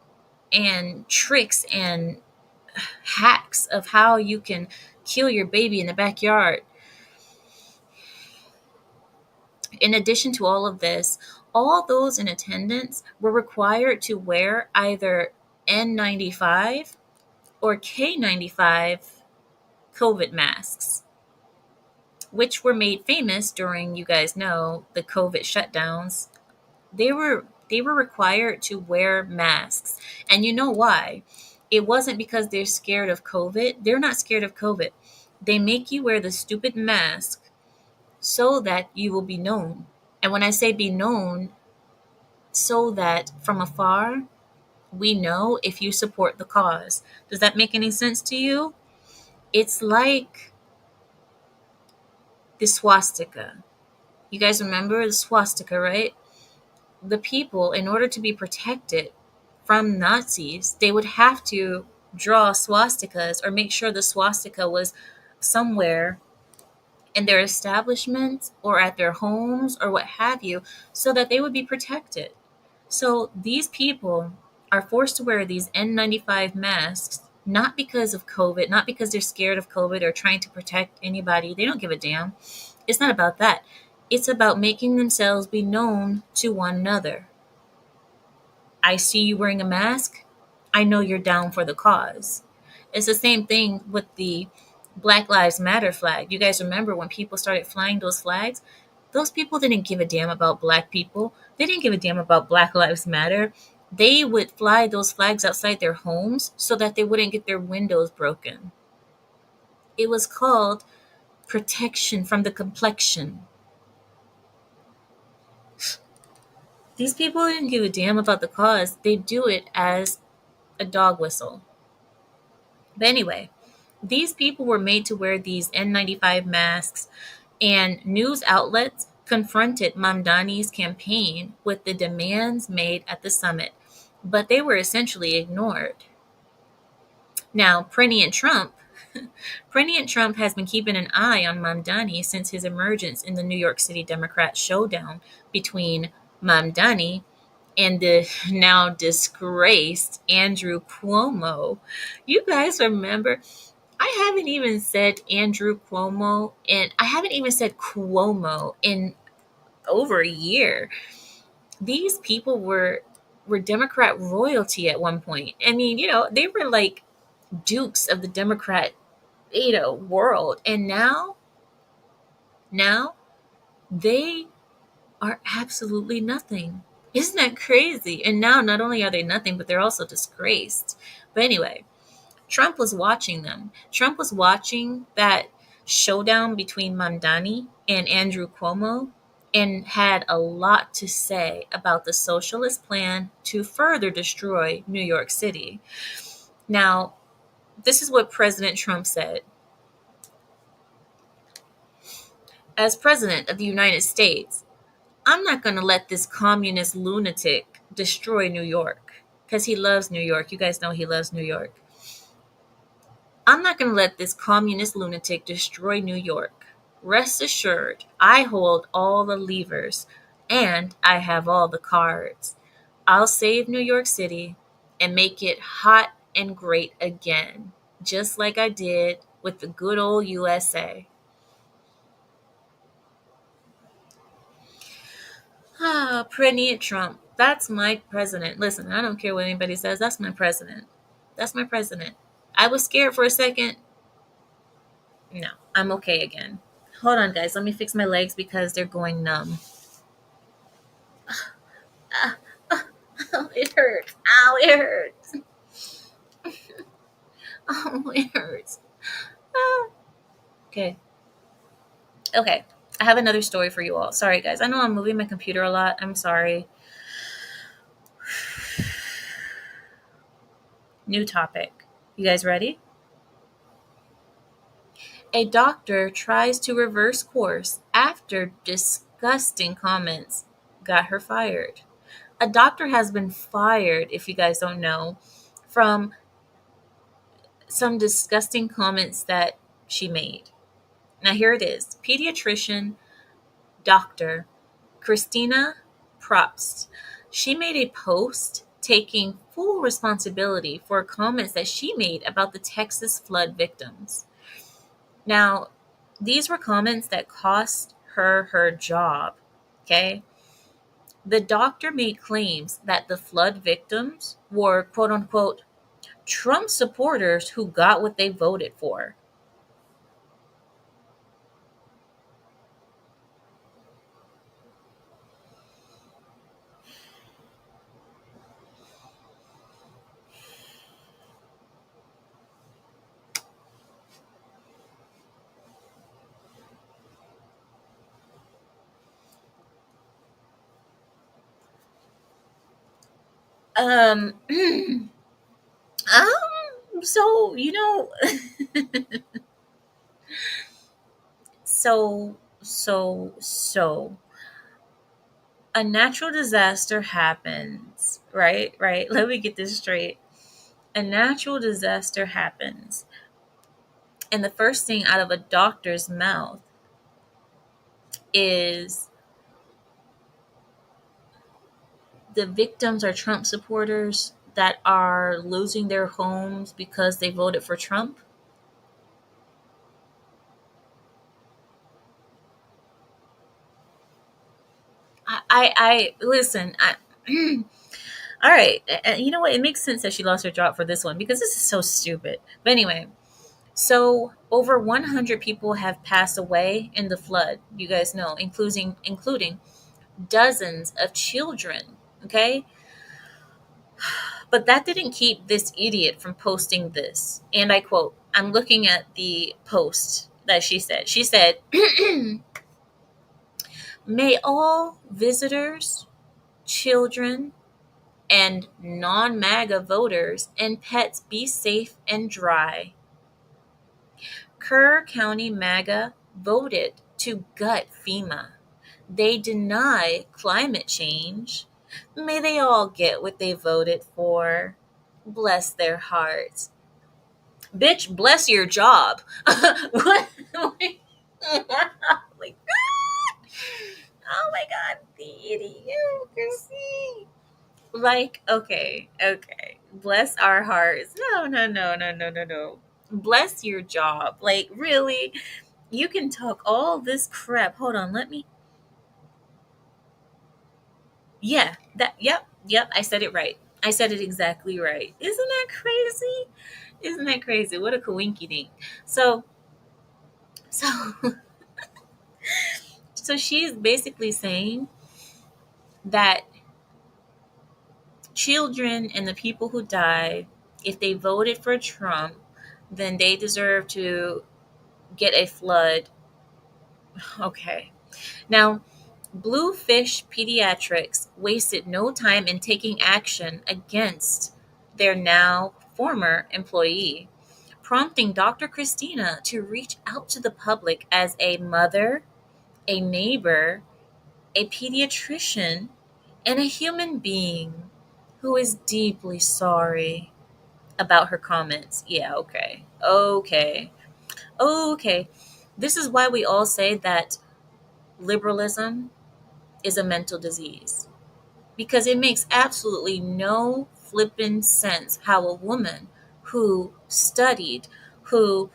tricks and hacks of how you can kill your baby in the backyard. In addition to all of this, all those in attendance were required to wear either N95 or K95 COVID masks, which were made famous during, you guys know, the COVID shutdowns. They were required to wear masks. And you know why? It wasn't because they're scared of COVID. They're not scared of COVID. They make you wear the stupid mask so that you will be known. And when I say be known, so that from afar we know if you support the cause. Does that make any sense to you? It's like the swastika. You guys remember the swastika, right? The people, in order to be protected from Nazis, they would have to draw swastikas or make sure the swastika was somewhere in their establishments or at their homes or what have you, so that they would be protected. So these people are forced to wear these N95 masks, not because of COVID, not because they're scared of COVID or trying to protect anybody. They don't give a damn. It's not about that. It's about making themselves be known to one another. I see you wearing a mask. I know you're down for the cause. It's the same thing with the Black Lives Matter flag. You guys remember when people started flying those flags? Those people didn't give a damn about black people. They didn't give a damn about Black Lives Matter. They would fly those flags outside their homes so that they wouldn't get their windows broken. It was called protection from the complexion. These people didn't give a damn about the cause. They do it as a dog whistle. But anyway, these people were made to wear these N95 masks, and news outlets confronted Mamdani's campaign with the demands made at the summit, but they were essentially ignored. Now, President Trump has been keeping an eye on Mamdani since his emergence in the New York City Democrat showdown between Mamdani and the now disgraced Andrew Cuomo. You guys remember? I haven't even said Andrew Cuomo, and I haven't even said Cuomo in over a year. These people were Democrat royalty at one point. I mean, they were like dukes of the Democrat, world, and now they are absolutely nothing. Isn't that crazy? And now not only are they nothing, but they're also disgraced. But anyway, Trump was watching them. Trump was watching that showdown between Mamdani and Andrew Cuomo and had a lot to say about the socialist plan to further destroy New York City. Now, this is what President Trump said. As President of the United States, I'm not going to let this communist lunatic destroy New York because he loves New York. You guys know he loves New York. I'm not going to let this communist lunatic destroy New York. Rest assured, I hold all the levers and I have all the cards. I'll save New York City and make it hot and great again, just like I did with the good old USA. President Trump. That's my president. Listen, I don't care what anybody says. That's my president. That's my president. I was scared for a second. No, I'm okay again. Hold on, guys. Let me fix my legs because they're going numb. Oh, it hurts. Ow, it hurts. Oh, it hurts. Ah. Okay. Okay. I have another story for you all. Sorry, guys. I know I'm moving my computer a lot. I'm sorry. New topic. You guys ready? A doctor tries to reverse course after disgusting comments got her fired. A doctor has been fired, if you guys don't know, from some disgusting comments that she made. Now, here it is: pediatrician, doctor, Christina Probst. She made a post taking full responsibility for comments that she made about the Texas flood victims. Now, these were comments that cost her her job. Okay. The doctor made claims that the flood victims were quote unquote Trump supporters who got what they voted for. Um, so, so a natural disaster happens, right? Right. Let me get this straight. A natural disaster happens, and the first thing out of a doctor's mouth is the victims are Trump supporters that are losing their homes because they voted for Trump. I listen. All right. You know what? It makes sense that she lost her job for this one because this is so stupid. But anyway, so over 100 people have passed away in the flood. You guys know, including dozens of children. Okay, but that didn't keep this idiot from posting this. And I quote: I'm looking at the post that she said. She said, "May all visitors, children, and non MAGA voters and pets be safe and dry. Kerr County MAGA voted to gut FEMA. They deny climate change. May they all get what they voted for. Bless their hearts." Bitch, bless your job. What? Like, oh my god, the idiocracy. Like, okay, okay. Bless our hearts. No, no, no, no, no, no, no. Bless your job. Like, really? You can talk all this crap. Hold on, let me. Yeah, yep, I said it right. I said it exactly right. Isn't that crazy? Isn't that crazy? What a coinky dink. So, so, so she's basically saying that children and the people who died, if they voted for Trump, then they deserve to get a flood. Okay. Now, Bluefish Pediatrics wasted no time in taking action against their now former employee, prompting Dr. Christina to reach out to the public as a mother, a neighbor, a pediatrician, and a human being who is deeply sorry about her comments. Yeah, okay. Okay. Okay. This is why we all say that liberalism is a mental disease, because it makes absolutely no flippin' sense how a woman who studied, who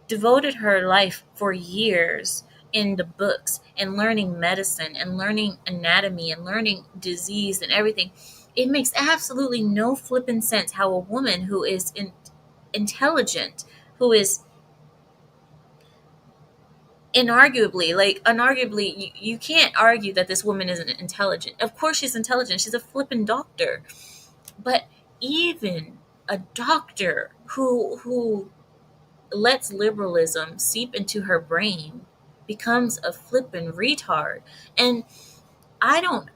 devoted her life for years in the books and learning medicine and learning anatomy and learning disease and everything, it makes absolutely no flippin' sense how a woman who is intelligent, who is inarguably, like unarguably, you can't argue that this woman isn't intelligent. Of course she's intelligent. She's a flippin' doctor. But even a doctor who lets liberalism seep into her brain becomes a flippin' retard. And I don't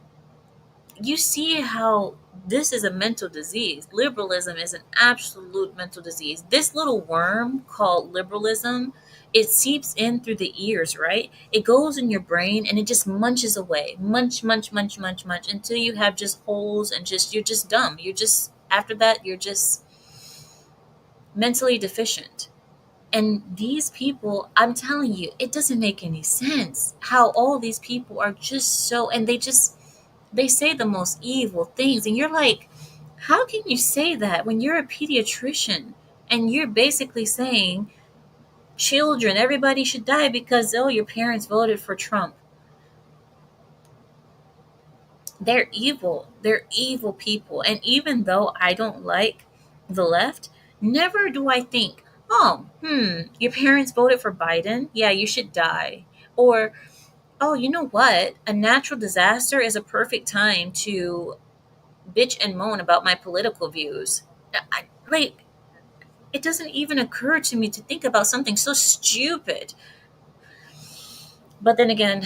you see how this is a mental disease. Liberalism is an absolute mental disease. This little worm called liberalism, it seeps in through the ears, right? It goes in your brain and it just munches away. Munch, munch, munch, munch, munch until you have just holes and just you're just dumb. You're just after that you're just mentally deficient. And these people, I'm telling you, it doesn't make any sense how all these people are just so, and they say the most evil things. And you're like, how can you say that when you're a pediatrician and you're basically saying children, everybody should die because, oh, your parents voted for Trump? They're evil. They're evil people. And even though I don't like the left, never do I think, oh, your parents voted for Biden. Yeah, you should die. Or, oh, you know what? A natural disaster is a perfect time to bitch and moan about my political views. Like, it doesn't even occur to me to think about something so stupid. But then again,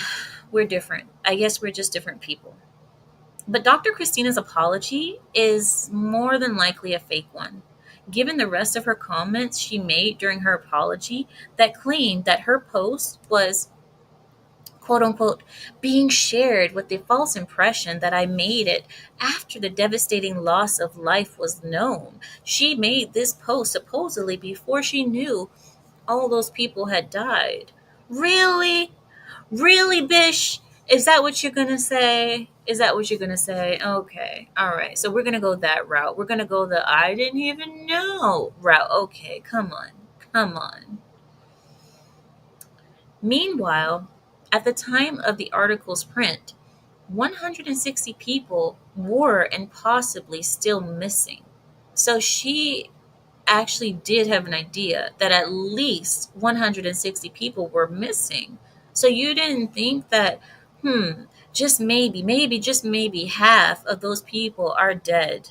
we're different. I guess we're just different people. But Dr. Christina's apology is more than likely a fake one, given the rest of her comments she made during her apology that claimed that her post was, quote unquote, being shared with the false impression that I made it after the devastating loss of life was known. She made this post supposedly before she knew all those people had died. Really? Really, Bish? Is that what you're gonna say? Is that what you're gonna say? Okay. All right. So we're gonna go that route. We're gonna go the I didn't even know route. Okay, come on. Come on. Meanwhile, at the time of the article's print, 160 people were and possibly still missing. So she actually did have an idea that at least 160 people were missing. So you didn't think that, just maybe, just maybe half of those people are dead.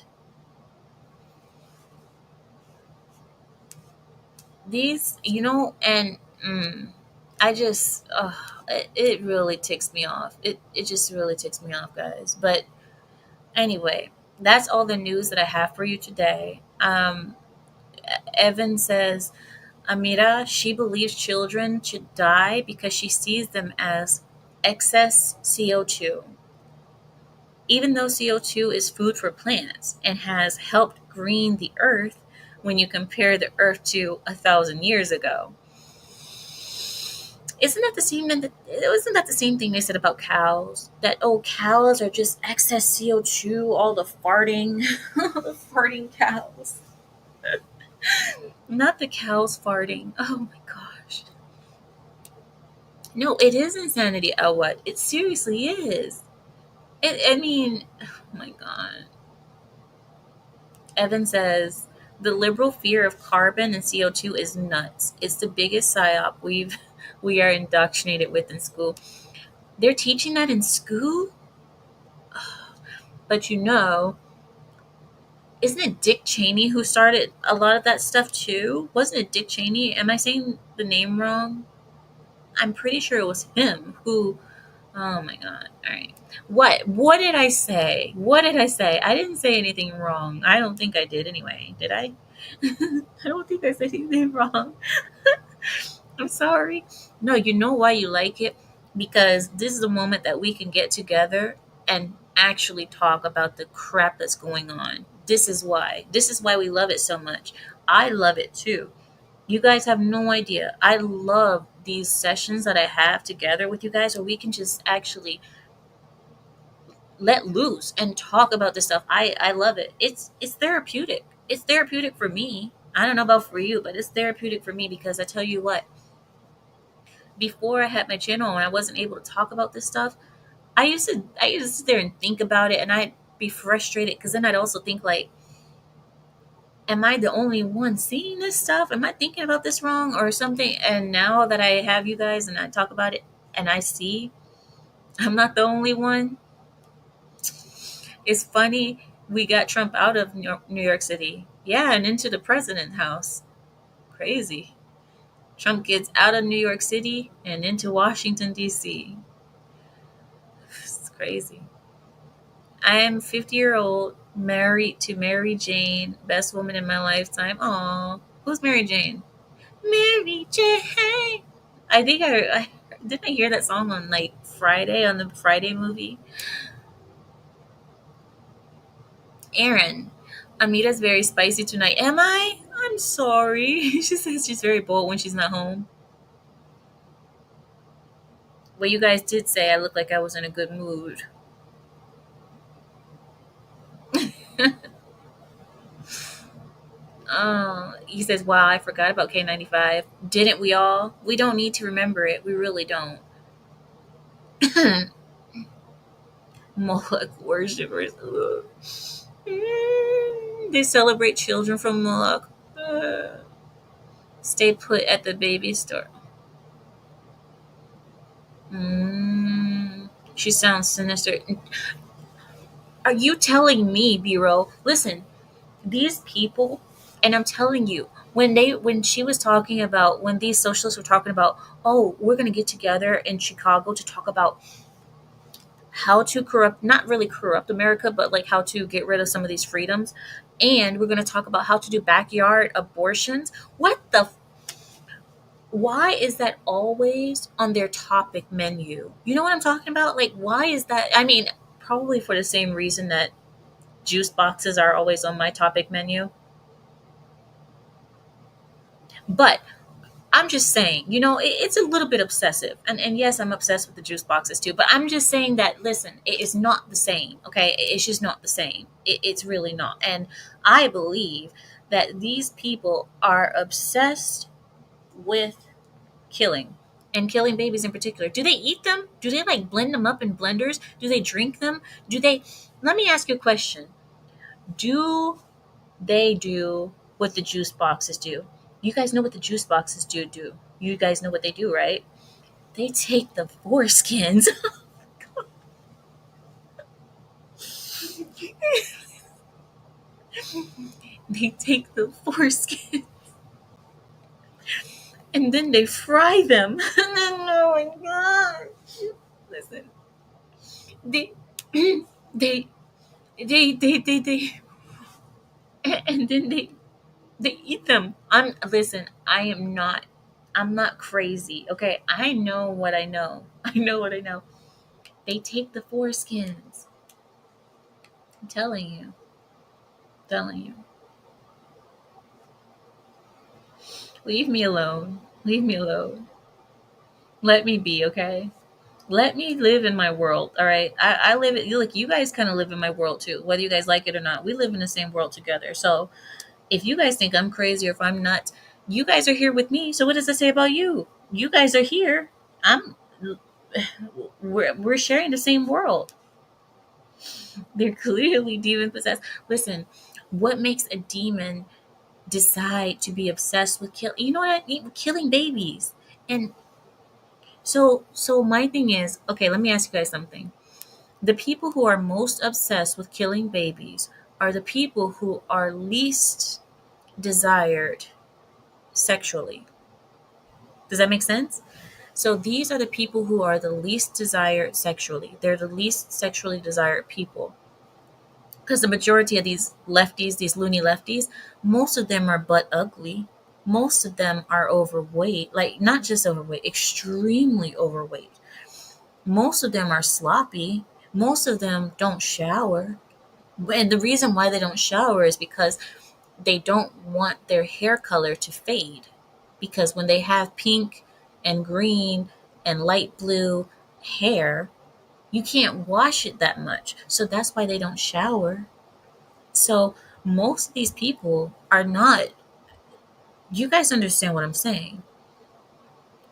These, and I just, it really ticks me off. It just really ticks me off, guys. But anyway, that's all the news that I have for you today. Evan says, Amira, she believes children should die because she sees them as excess CO2. Even though CO2 is food for plants and has helped green the earth when you compare the earth to 1,000 years ago. Isn't that the same thing they said about cows? That, oh, cows are just excess CO2, all the farting, all the farting cows. Not the cows farting. Oh my gosh. No, it is insanity, what? It seriously is. I mean, oh my god. Evan says the liberal fear of carbon and CO2 is nuts. It's the biggest psyop we are indoctrinated with in school. They're teaching that in school? But isn't it Dick Cheney who started a lot of that stuff too? Wasn't it Dick Cheney? Am I saying the name wrong? I'm pretty sure it was him who. Oh my god. All right. What did I say? What did I say? I didn't say anything wrong. I don't think I did anyway. Did I? I don't think I said anything wrong. I'm sorry. No, you know why you like it? Because this is a moment that we can get together and actually talk about the crap that's going on. This is why. This is why we love it so much. I love it too. You guys have no idea. I love these sessions that I have together with you guys where we can just actually let loose and talk about this stuff. I love it. It's therapeutic. It's therapeutic for me. I don't know about for you, but it's therapeutic for me because I tell you what, before I had my channel and I wasn't able to talk about this stuff, I used to sit there and think about it and I'd be frustrated because then I'd also think like, am I the only one seeing this stuff? Am I thinking about this wrong or something? And now that I have you guys and I talk about it and I see I'm not the only one. It's funny. We got Trump out of New York City. Yeah, and into the president's house. Crazy. Trump gets out of New York City and into Washington, D.C. It's crazy. I am 50-year-old, married to Mary Jane, best woman in my lifetime. Aw, who's Mary Jane? Mary Jane. I think I didn't I hear that song on like Friday on the Friday movie. Aaron, Amita's very spicy tonight. Am I? I'm sorry. She says she's very bold when she's not home. Well, you guys did say I looked like I was in a good mood. He says, wow, I forgot about K95. Didn't we all? We don't need to remember it. We really don't. Moloch worshippers. Ugh. They celebrate children from Moloch. Stay put at the baby store. She sounds sinister. Are you telling me, Biro? Listen, these people, and I'm telling you, when she was talking about when these socialists were talking about, oh, we're gonna get together in Chicago to talk about how to corrupt, not really corrupt America, but like how to get rid of some of these freedoms, and we're gonna talk about how to do backyard abortions. What the why is that always on their topic menu? You know what I'm talking about? Like, why is that? I mean, probably for the same reason that juice boxes are always on my topic menu. But I'm just saying, it's a little bit obsessive. And yes, I'm obsessed with the juice boxes too. But I'm just saying that, listen, it is not the same. Okay. It's just not the same. It's really not. And I believe that these people are obsessed with killing and killing babies in particular. Do they eat them? Do they like blend them up in blenders? Do they drink them? Let me ask you a question. Do they do what the juice boxes do? You guys know what the juice boxes do. You guys know what they do, right? They take the foreskins. They take the foreskin and then they fry them. And then, oh my god. Listen. They they they and then they eat them. I'm not crazy. Okay. I know what I know. I know what I know. They take the foreskins. I'm telling you. Telling you. Leave me alone. Leave me alone. Let me be, okay? Let me live in my world, all right? I live it. Look, you guys kind of live in my world too, whether you guys like it or not. We live in the same world together. So if you guys think I'm crazy or if I'm nuts, you guys are here with me. So what does that say about you? You guys are here. I'm. We're sharing the same world. They're clearly demon possessed. Listen, what makes a demon decide to be obsessed with You know what? Killing babies. And so my thing is, okay, let me ask you guys something. The people who are most obsessed with killing babies are the people who are least desired sexually. Does that make sense? So these are the people who are the least desired sexually. They're the least sexually desired people. Because the majority of these lefties, these loony lefties, most of them are butt ugly. Most of them are overweight, like not just overweight, extremely overweight. Most of them are sloppy. Most of them don't shower. And the reason why they don't shower is because they don't want their hair color to fade. Because when they have pink and green and light blue hair, you can't wash it that much. So that's why they don't shower. So most of these people are not, you guys understand what I'm saying.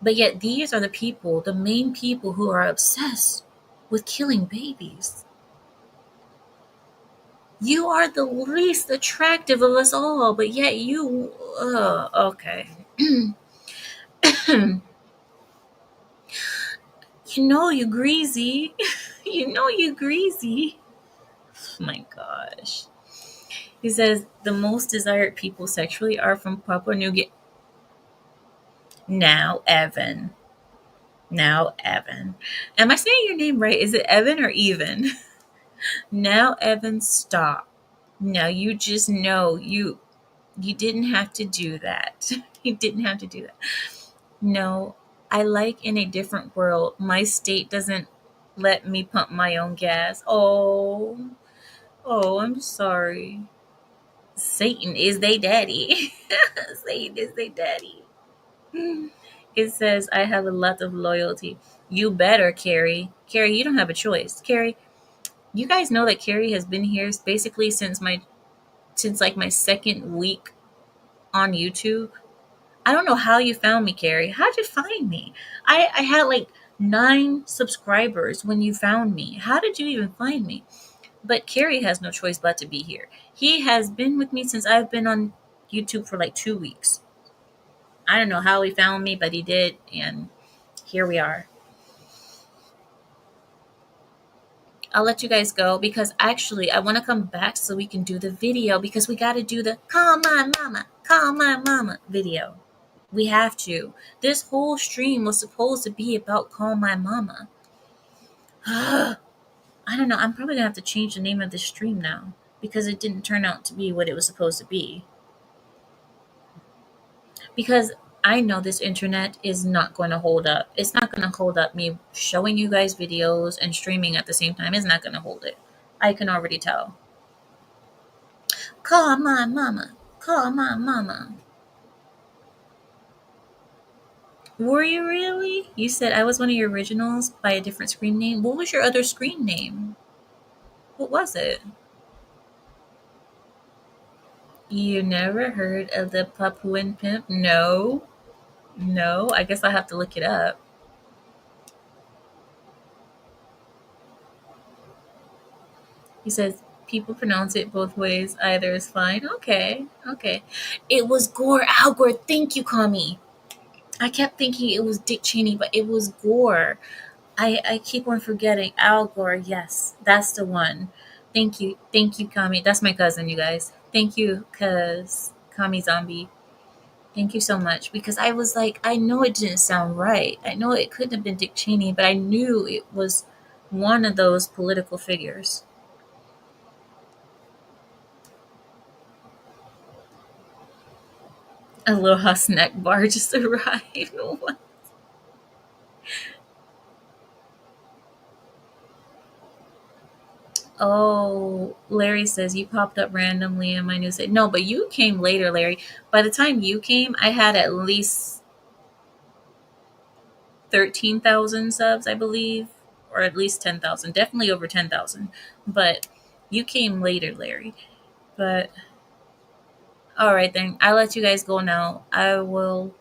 But yet these are the people, the main people who are obsessed with killing babies. You are the least attractive of us all, but yet okay. You know you greasy. You know you greasy. Oh my gosh. He says the most desired people sexually are from Papua New Guinea. Now, Evan. Now, Evan. Am I saying your name right? Is it Evan or Even? Now, Evan, stop. No, you just know you didn't have to do that. You didn't have to do that. No, I like in a different world. My state doesn't let me pump my own gas. Oh, oh, I'm sorry. Satan is they daddy. Satan is they daddy. It says I have a lot of loyalty. You better, Carrie. Carrie, you don't have a choice. Carrie, you guys know that Carrie has been here basically since like my second week on YouTube. I don't know how you found me, Carrie. How'd you find me? I had like 9 subscribers when you found me. How did you even find me? But Carrie has no choice but to be here. He has been with me since I've been on YouTube for like 2 weeks. I don't know how he found me, but he did, and here we are. I'll let you guys go because actually I want to come back so we can do the video because we got to do the call my mama video. We have to. This whole stream was supposed to be about call my mama. I don't know. I'm probably going to have to change the name of this stream now because it didn't turn out to be what it was supposed to be. Because I know this internet is not going to hold up. It's not going to hold up me showing you guys videos and streaming at the same time. It's not going to hold it. I can already tell. Call my mama. Call my mama. Were you really? You said I was one of your originals by a different screen name. What was your other screen name? What was it? You never heard of the Papuan Pimp? No. No. I guess I have to look it up. He says people pronounce it both ways. Either is fine. Okay. Okay. It was Gore. Al Gore. Thank you, Kami. I kept thinking it was Dick Cheney, but it was Gore. I keep on forgetting. Al Gore. Yes. That's the one. Thank you. Thank you, Kami. That's my cousin, you guys. Thank you, cause Kami Zombie. Thank you so much. Because I was like, I know it didn't sound right. I know it couldn't have been Dick Cheney, but I knew it was one of those political figures. Aloha snack bar just arrived. What? Oh, Larry says you popped up randomly in my news. No, but you came later, Larry. By the time you came, I had at least 13,000 subs, I believe, or at least 10,000. Definitely over 10,000. But you came later, Larry. But all right then, I'll let you guys go now. I will.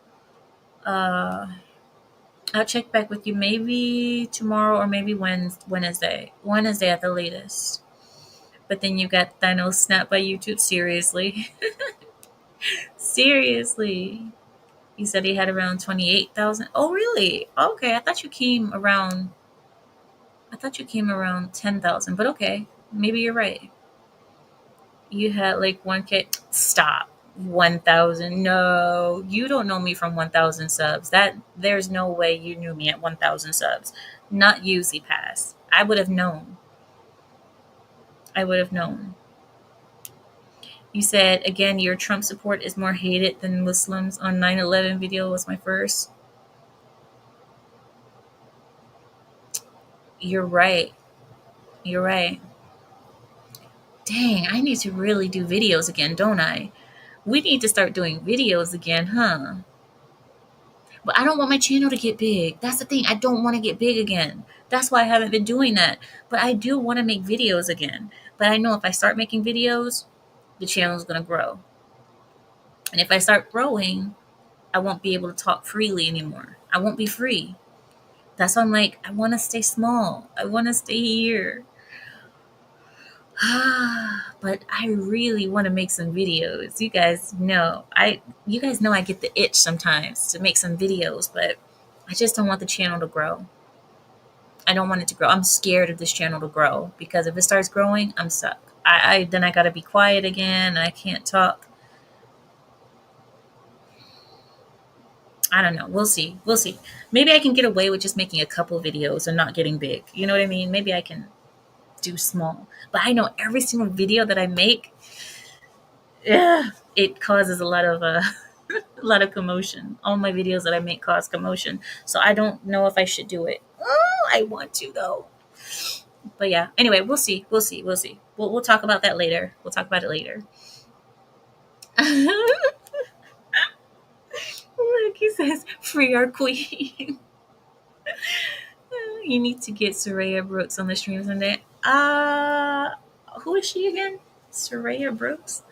I'll check back with you maybe tomorrow or maybe Wednesday. Wednesday at the latest. But then you got Thanos snapped by YouTube. Seriously. Seriously. You said he had around 28,000. Oh, really? Okay. I thought you came around 10,000, but okay. Maybe you're right. You had like 1K. Stop. 1,000. No, you don't know me from 1,000 subs. There's no way you knew me at 1,000 subs. Not you, Z Pass. I would have known. I would have known. You said, again, your Trump support is more hated than Muslims on 9/11 video was my first. You're right. You're right. Dang, I need to really do videos again, don't I? We need to start doing videos again, huh? But I don't want my channel to get big. That's the thing. I don't want to get big again. That's why I haven't been doing that. But I do want to make videos again. But I know if I start making videos, the channel is going to grow. And if I start growing, I won't be able to talk freely anymore. I won't be free. That's why I'm like, I want to stay small. I want to stay here. But I really want to make some videos. You guys know I get the itch sometimes to make some videos, but I just don't want the channel to grow. I don't want it to grow. I'm scared of this channel to grow because if it starts growing, I'm stuck. Then I got to be quiet again. I can't talk. I don't know. We'll see. We'll see. Maybe I can get away with just making a couple videos and not getting big. You know what I mean? Maybe I can do small. But I know every single video that I make, yeah, it causes a lot of a lot of commotion. All my videos that I make cause commotion. So I don't know if I should do it. Oh, I want to though. But yeah. Anyway, we'll see. We'll see. We'll see. We'll talk about that later. We'll talk about it later. Look, he says, "Free our queen." You need to get Soraya Brooks on the stream someday. Who is she again? Soraya Brooks?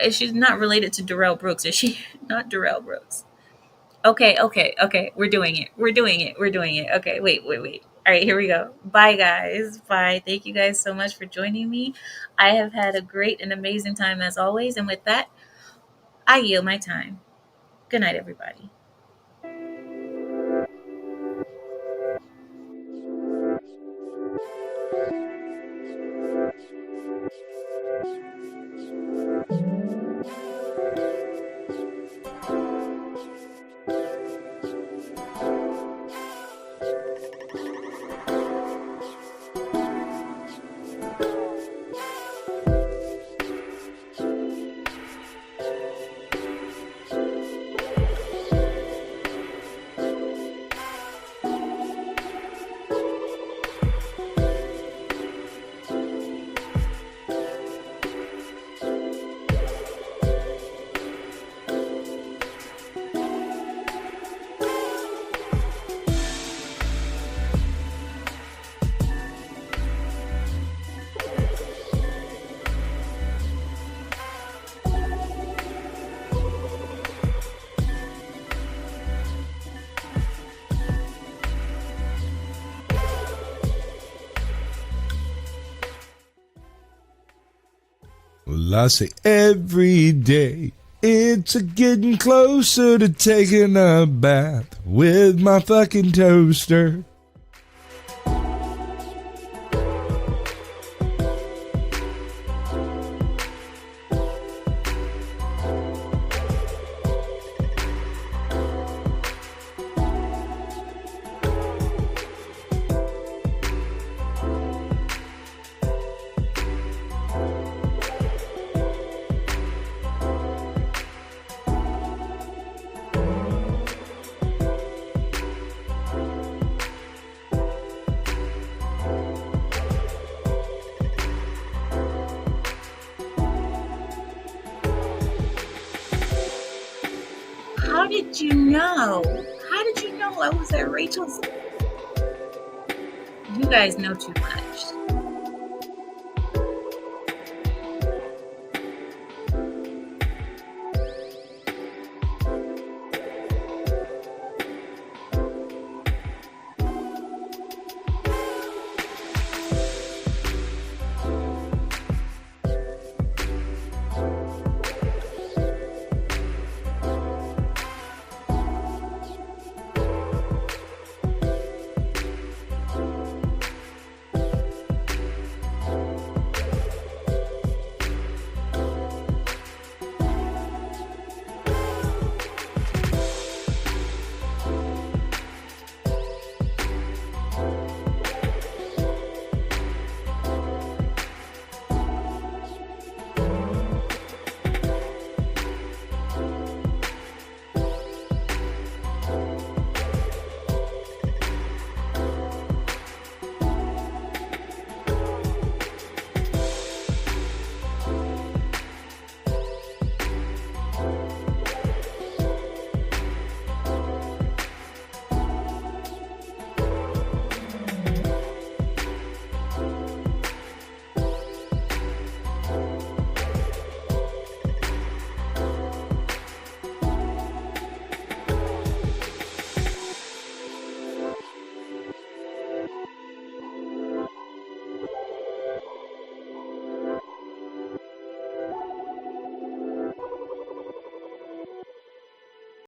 She's not related to Darrell Brooks, is she? Not Darrell Brooks. Okay. We're doing it. Okay, wait. All right, here we go. Bye, guys. Bye. Thank you guys so much for joining me. I have had a great and amazing time as always. And with that, I yield my time. Good night, everybody. Well, I say every day it's a getting closer to taking a bath with my fucking toaster. How did you know? How did you know I was at Rachel's? You guys know too much.